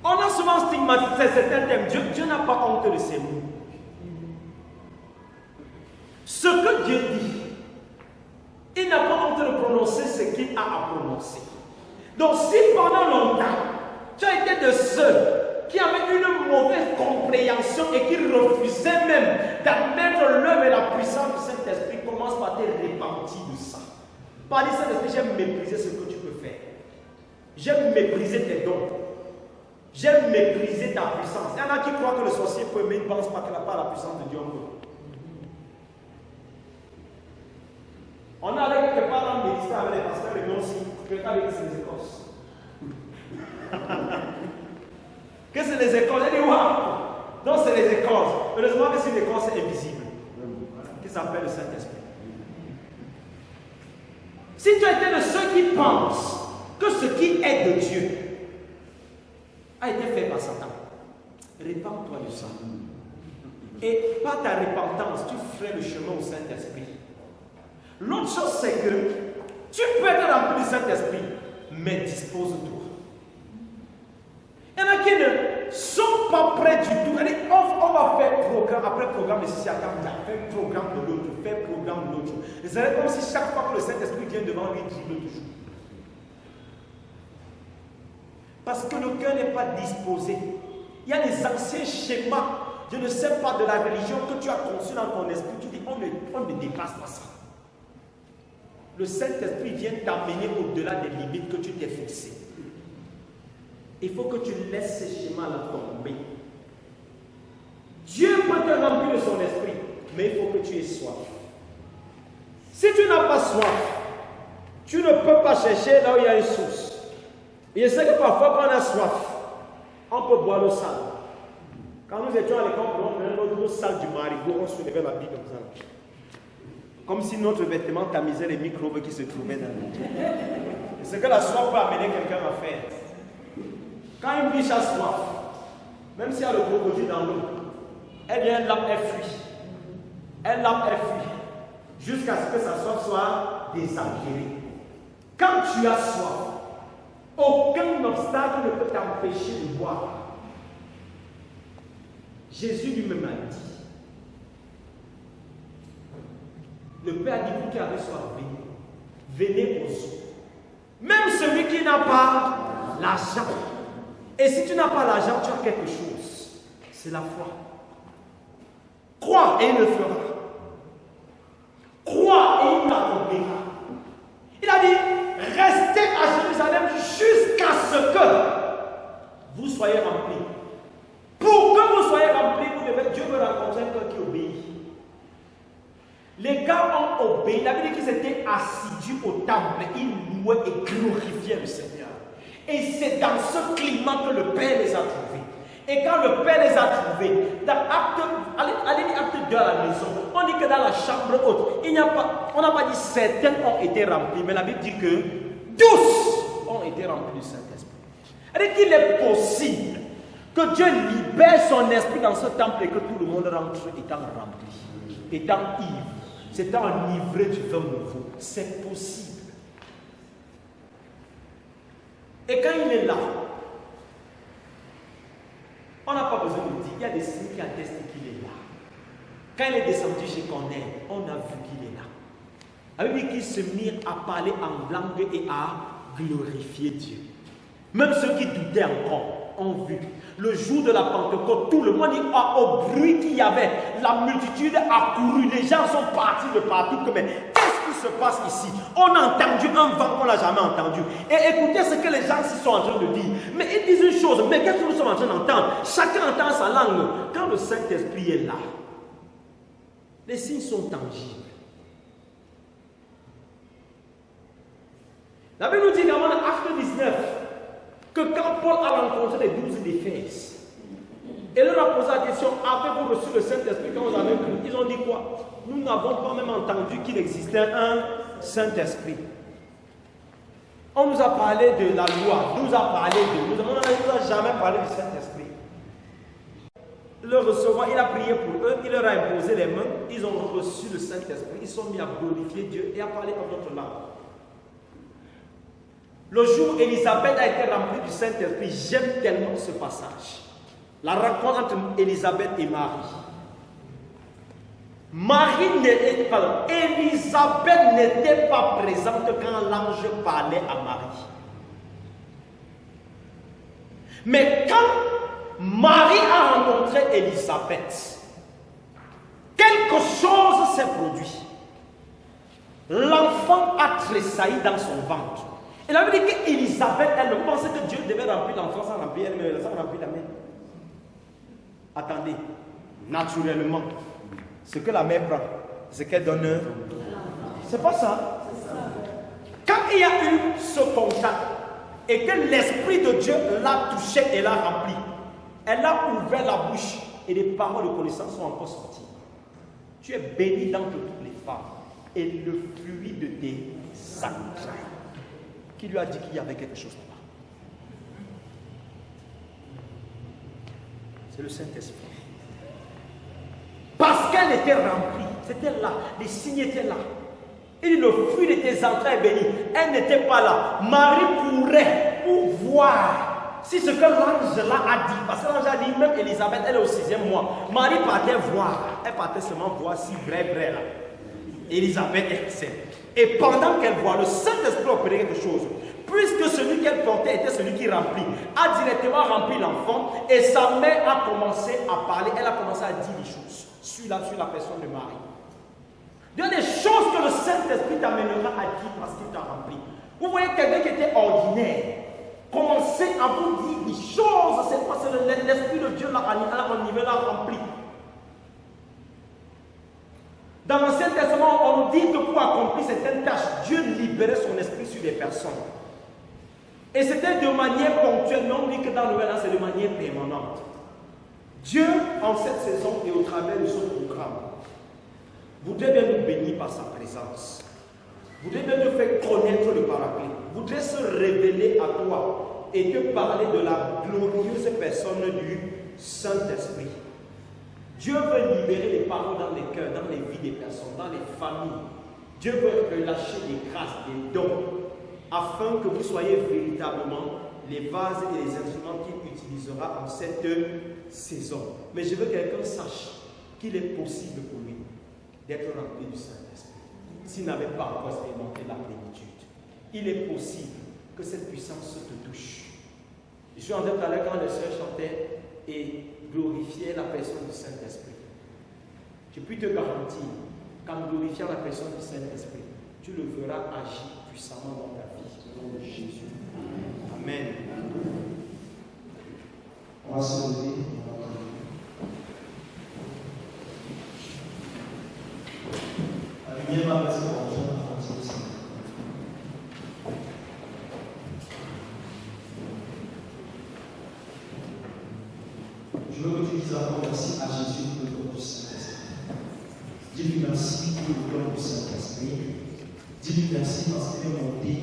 On a souvent stigmatisé certains thèmes. Dieu n'a pas honte de ces mots. Ce que Dieu dit, il n'a pas honte de prononcer ce qu'il a à prononcer. Donc si pendant longtemps, tu as été de ceux qui avaient une mauvaise compréhension et qui refusaient même d'admettre l'œuvre et la puissance du Saint-Esprit, commence par te repentir de ça. Par dire, Saint-Esprit, j'aime mépriser ce que tu peux faire. J'aime mépriser tes dons. J'aime mépriser ta puissance. Il y en a qui croient que le sorcier peut, mais ils ne pensent pas qu'il n'a pas la puissance de Dieu en eux. On a allé quelque part dans le ministère avec les pasteurs et nous aussi. Quelqu'un avec ses écorces. Que c'est les écorces? J'ai dit, waouh! Donc c'est les écorces. Heureusement que c'est une écorce invisible. Qui s'appelle le Saint-Esprit. Si tu étais de ceux qui pensent que ce qui est de Dieu a été fait par Satan, répands-toi de ça. Et par ta repentance, tu ferais le chemin au Saint-Esprit. L'autre chose, c'est que tu peux être rempli du Saint-Esprit, mais dispose-toi. Il y en a qui ne sont pas prêts du tout. On va faire programme après programme ici à Kamja, faire programme de l'autre, faire programme de l'autre. Et c'est comme si chaque fois que le Saint-Esprit vient devant lui, il dribble toujours. Parce que le cœur n'est pas disposé. Il y a des anciens schémas, je ne sais pas, de la religion que tu as conçu dans ton esprit. Tu dis, on ne dépasse pas ça. Le Saint-Esprit vient t'amener au-delà des limites que tu t'es fixées. Il faut que tu laisses ces schémas-là tomber. Dieu peut te remplir de son esprit, mais il faut que tu aies soif. Si tu n'as pas soif, tu ne peux pas chercher là où il y a une source. Et je sais que parfois quand on a soif, on peut boire l'eau sale. Quand nous étions à l'école, on prenait l'eau sale du marigot, on soulevait la bille comme ça. Comme si notre vêtement tamisait les microbes qui se trouvaient dans nous. C'est ce que la soif peut amener quelqu'un à faire. Quand une biche a soif, même s'il y a le crocodile dans l'eau, elle vient là, elle fuit. Elle là, elle fuit. Jusqu'à ce que sa soif soit désaltérée. Quand tu as soif, aucun obstacle ne peut t'empêcher de boire. Jésus lui-même a dit, le Père a dit, vous qui avez soif, venez aux eaux. Même celui qui n'a pas l'argent. Et si tu n'as pas l'argent, tu as quelque chose. C'est la foi. Crois et il le fera. Crois et il l'accomplira. Il a dit, restez à Jérusalem jusqu'à ce que vous soyez remplis. Pour que vous soyez remplis, Dieu veut rencontrer quelqu'un qui obéit. Les gars ont obéi. La Bible dit qu'ils étaient assidus au temple. Ils louaient et glorifiaient le Seigneur. Et c'est dans ce climat que le Père les a trouvés. Et quand le Père les a trouvés, allez lire acte 2 à la maison, on dit que dans la chambre haute, on n'a pas dit certains ont été remplis, mais la Bible dit que tous ont été remplis du Saint-Esprit. C'est-à-dire qu'il est possible que Dieu libère son esprit dans ce temple et que tout le monde rentre étant rempli, étant ivre, s'étant enivré du vin nouveau. C'est possible. Et quand il est là, on n'a pas besoin de dire, il y a des signes qui attestent qu'il est là. Quand il est descendu chez Corneille, on a vu qu'il est là. La Bible dit qu'ils se mirent à parler en langue et à glorifier Dieu. Même ceux qui doutaient encore ont vu. Le jour de la Pentecôte, tout le monde dit, au bruit qu'il y avait, la multitude a couru, les gens sont partis de partout. Mais qu'est-ce qui se passe ici? On a entendu un vent qu'on n'a jamais entendu. Et écoutez ce que les gens s'y sont en train de dire. Mais ils disent une chose, mais qu'est-ce que nous sommes en train d'entendre? Chacun entend sa langue. Quand le Saint-Esprit est là, les signes sont tangibles. La Bible nous dit également dans Acte 19 que quand Paul a rencontré les 12 d'Éphèse, et leur a posé la question, avez-vous reçu le Saint-Esprit quand vous avez cru? Ils ont dit quoi? Nous n'avons pas même entendu qu'il existait un Saint-Esprit. On nous a parlé de la loi, on nous a parlé de nous, on ne nous a jamais parlé du Saint-Esprit. Le recevoir, il a prié pour eux, il leur a imposé les mains, ils ont reçu le Saint-Esprit, ils sont mis à glorifier Dieu et à parler en d'autres langues. Le jour où Élisabeth a été remplie du Saint-Esprit, j'aime tellement ce passage. La rencontre entre Élisabeth et Élisabeth n'était pas présente quand l'ange parlait à Marie. Mais quand Marie a rencontré Élisabeth, quelque chose s'est produit. L'enfant a tressailli dans son ventre. Et la Bible dit qu'Élisabeth, elle pensait que Dieu devait remplir l'enfant sans remplir elle-même, sans remplir la mère. Attendez, naturellement, ce que la mère prend, ce qu'elle donne, c'est pas ça. Quand il y a eu ce contact et que l'Esprit de Dieu l'a touché et l'a rempli, elle a ouvert la bouche et les paroles de connaissance sont encore sorties. Tu es béni d'entre toutes les femmes et le fruit de tes entrailles. Qui lui a dit qu'il y avait quelque chose là-bas? C'est le Saint-Esprit. Parce qu'elle était remplie, c'était là, les signes étaient là. Il dit le fruit de tes entrailles béni. Elle n'était pas là. Marie pourrait voir si ce que l'ange là a dit, parce que l'ange a dit, même Élisabeth, elle est au 6e mois. Marie partait voir, elle partait seulement voir si vrai là. Élisabeth est sainte. Et pendant qu'elle voit, le Saint-Esprit opérait quelque chose. Puisque celui qu'elle portait était celui qui remplit, a directement rempli l'enfant et sa mère a commencé à parler, elle a commencé à dire des choses sur la personne de Marie. Il y a des choses que le Saint-Esprit t'amènera à dire parce qu'il t'a rempli. Vous voyez quelqu'un qui était ordinaire, commencer à vous dire des choses, c'est parce que l'Esprit de Dieu l'a rempli. Dans l'Ancien Testament, on nous dit que pour accomplir certaines tâches, Dieu libérait son esprit sur les personnes. Et c'était de manière ponctuelle, mais on dit que dans le Nouvel An, c'est de manière permanente. Dieu, en cette saison et au travers de son programme, voudrait bien nous bénir par sa présence. Voudrait bien te faire connaître le Paraclet. Voudrait se révéler à toi et te parler de la glorieuse personne du Saint-Esprit. Dieu veut libérer les paroles dans les cœurs, dans les vies des personnes, dans les familles. Dieu veut relâcher des grâces, des dons, afin que vous soyez véritablement les vases et les instruments qu'il utilisera en cette saison. Mais je veux que quelqu'un sache qu'il est possible pour lui d'être rempli du Saint-Esprit, s'il n'avait pas encore expérimenté la plénitude. Il est possible que cette puissance te touche. Je suis en train tout à l'heure quand les sœurs chantaient et glorifiaient la personne du Saint-Esprit. Je puis te garantir qu'en glorifiant la personne du Saint-Esprit, tu le verras agir puissamment dans ta vie au nom de Jésus. Amen. On va se lever. La lumière va passer en train de Je veux que tu dises encore merci à Jésus pour le don du Saint-Esprit. Dis-lui merci pour le don du Saint-Esprit. Dis-lui merci parce qu'il est monté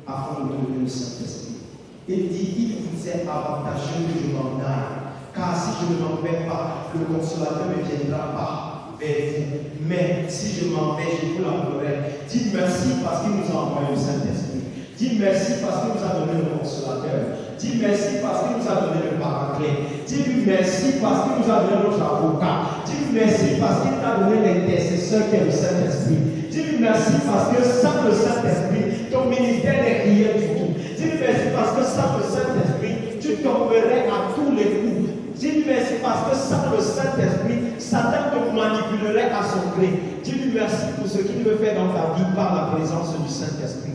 afin de donner le Saint-Esprit. Il dit, il vous est avantageux que je m'en aille, car si je ne m'en vais pas, le consolateur ne viendra pas vers vous. Mais si je m'en vais, je vous l'enverrai. Dis merci parce qu'il nous a envoyé le Saint-Esprit. Dis merci parce qu'il nous a donné le consolateur. Dis merci parce qu'il nous a donné le paraclet. Dis-lui merci parce qu'il nous a donné notre avocat. Dis-lui merci parce qu'il t'a donné l'intercesseur qui est le Saint-Esprit. Dis-lui merci parce que sans le Saint-Esprit, ton ministère n'est rien du tout. Dis-lui merci parce que sans le Saint-Esprit, tu tomberais à tous les coups. Dis-lui merci parce que sans le Saint-Esprit, Satan te manipulerait à son gré. Dis-lui merci pour ce qu'il veut faire dans ta vie par la présence du Saint-Esprit.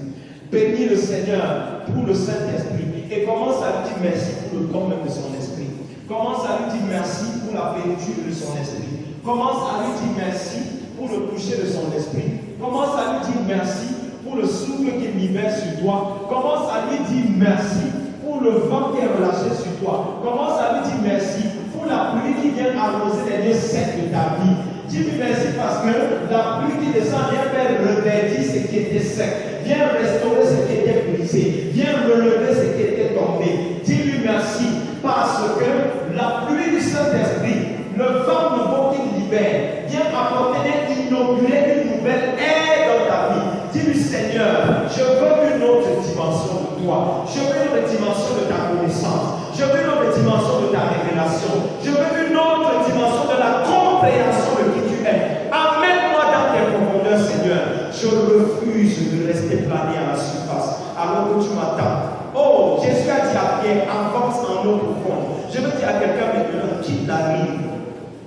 Bénis le Seigneur pour le Saint-Esprit et commence à lui dire merci pour le don même de son esprit. Commence à lui dire merci pour la plénitude de son esprit. Commence à lui dire merci pour le coucher de son esprit. Commence à lui dire merci pour le souffle qu'il libère sur toi. Commence à lui dire merci pour le vent qui est relâché sur toi. Commence à lui dire merci pour la pluie qui vient arroser les lieux secs de ta vie. Dis-lui merci parce que la pluie qui descend vient faire reverdir ce qui était sec, vient restaurer ce qui était brisé, vient relever ce qui était tombé. Dis-lui merci parce que la pluie du Saint-Esprit, le vent nouveau qu'il libère, vient apporter et inaugurer une nouvelle ère dans ta vie. Dis-lui Seigneur, je veux une autre dimension de toi. Je veux une autre dimension de ta connaissance. Je veux une autre dimension de ta révélation. Je veux une autre dimension de la compréhension de qui tu es. Amène-moi dans tes profondeurs, Seigneur. Je refuse de rester plané à la surface alors que tu m'attends. Oh, Jésus a dit à Pierre, avance en eau profonde. Je veux dire à quelqu'un maintenant, quitte la rive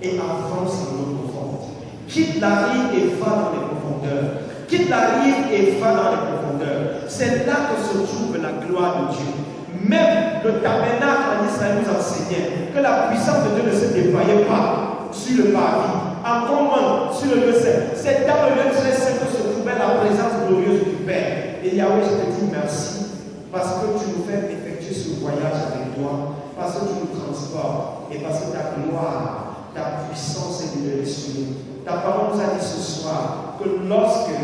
et avance en eau profonde. Quitte la rive et va dans les profondeurs. Quitte la rive et va dans les profondeurs. C'est là que se trouve la gloire de Dieu. Même le tabernacle en Israël nous enseignait que la puissance de Dieu ne se déployait pas sur le parvis, encore moins sur le lieu saint. C'est dans le lieu très saint que se trouvait la présence glorieuse du Père. Et Yahweh, je te dis merci parce que tu nous fais effectuer ce voyage avec toi, parce que tu nous transportes et parce que ta gloire, ta puissance est libérée sur nous. Ta parole nous a dit ce soir que lorsque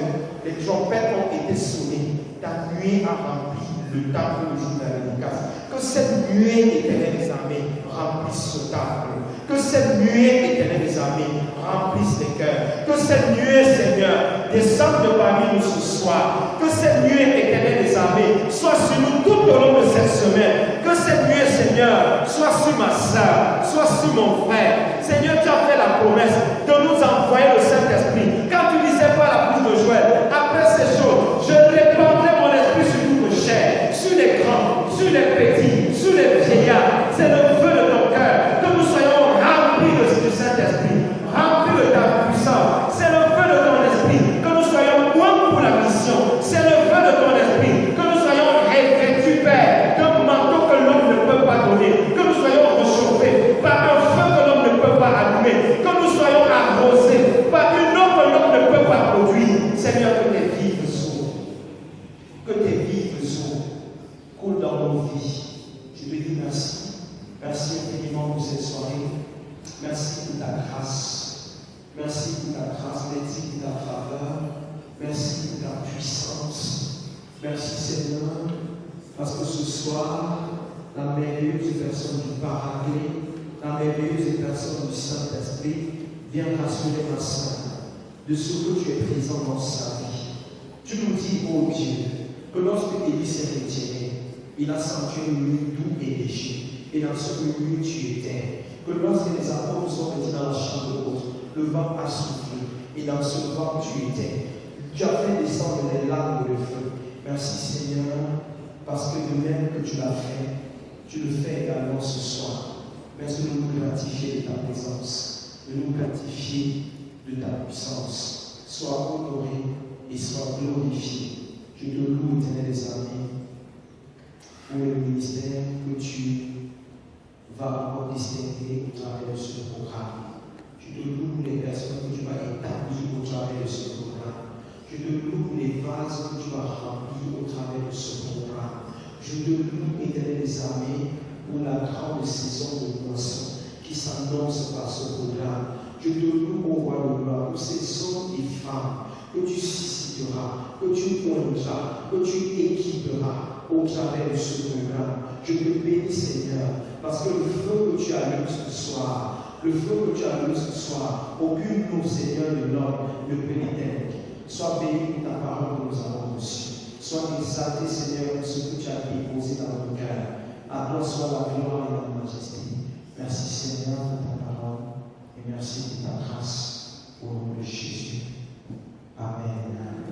les trompettes ont été sonnées, ta nuée a rempli le temple le jour de la dédicace. Que cette nuée éternelle des armées remplisse ce temple. Que cette nuée éternelle des armées remplisse les cœurs. Que cette nuée, Seigneur, descende de parmi nous ce soir. Que cette nuée éternelle des armées soit sur nous tout au long de cette semaine. Que cette nuée, Seigneur, soit sur ma soeur, soit sur mon frère. Seigneur, tu as fait la promesse de nous envoyer le Saint-Esprit. Quand tu disais pas la bouche de Joël, après ces choses, je répandrai mon esprit sur toute chair, sur les grands, sur les petits, sur les vieillards. C'est le feu de ton cœur. Que nous soyons remplis du Saint-Esprit, remplis de ta puissance. C'est le feu de ton esprit. Que nous soyons bons pour la mission. C'est le feu de ton esprit. Que nous soyons revêtus, Père, d'un manteau que l'homme ne peut pas donner. Que nous soyons réchauffés par un feu que l'homme ne peut pas allumer. Que nous soyons arrosés par une eau que l'homme ne peut pas produire. Seigneur, que tes vives eaux, que tes vives eaux coulent dans nos vies. Je te dis merci. Merci infiniment pour cette soirée. Merci pour ta grâce. Merci pour ta grâce. Merci pour ta faveur. Merci pour ta puissance. Merci Seigneur, parce que ce soir, la merveilleuse personne du Paraclet, la merveilleuse personne du Saint-Esprit vient rassurer ma sœur de ce que tu es présent dans sa vie. Tu nous dis, oh Dieu, que lorsque Élie s'est retiré, il a senti une nuit doux et léger. Et dans cette nuit, tu étais. Que lorsque les apôtres sont venus dans la chambre haute, le vent a soufflé. Et dans ce vent, tu étais. Tu as fait descendre les larmes de feu. Merci Seigneur, parce que de même que tu l'as fait, Tu le fais également ce soir. Merci de nous gratifier de ta présence, de nous gratifier de ta puissance. Sois honoré et sois glorifié. Je te loue, éternel des armées, pour le ministère que tu vas encore distinguer au travers de ce programme. Je te loue pour les personnes que tu vas établir au travers de ce programme. Je te loue pour les vases que tu vas remplir au travers de ce programme. Je te loue, éternel des armées, pour la grande saison de moisson qui s'annonce par ce programme. Je te loue, au roi de gloire, pour ces hommes et femmes que tu susciteras, que tu honneras, que tu équiperas au travers de ce programme. Je te bénis, Seigneur, parce que le feu que tu allumes ce soir, augure nous, Seigneur de l'homme, le pénitente. Sois béni pour ta parole que nous avons reçue. Sois exalté, Seigneur, pour ce que tu as déposé dans notre cœur. À toi soit la gloire et la majesté. Merci, Seigneur, pour ta parole et merci pour ta grâce au nom de Jésus. Amen.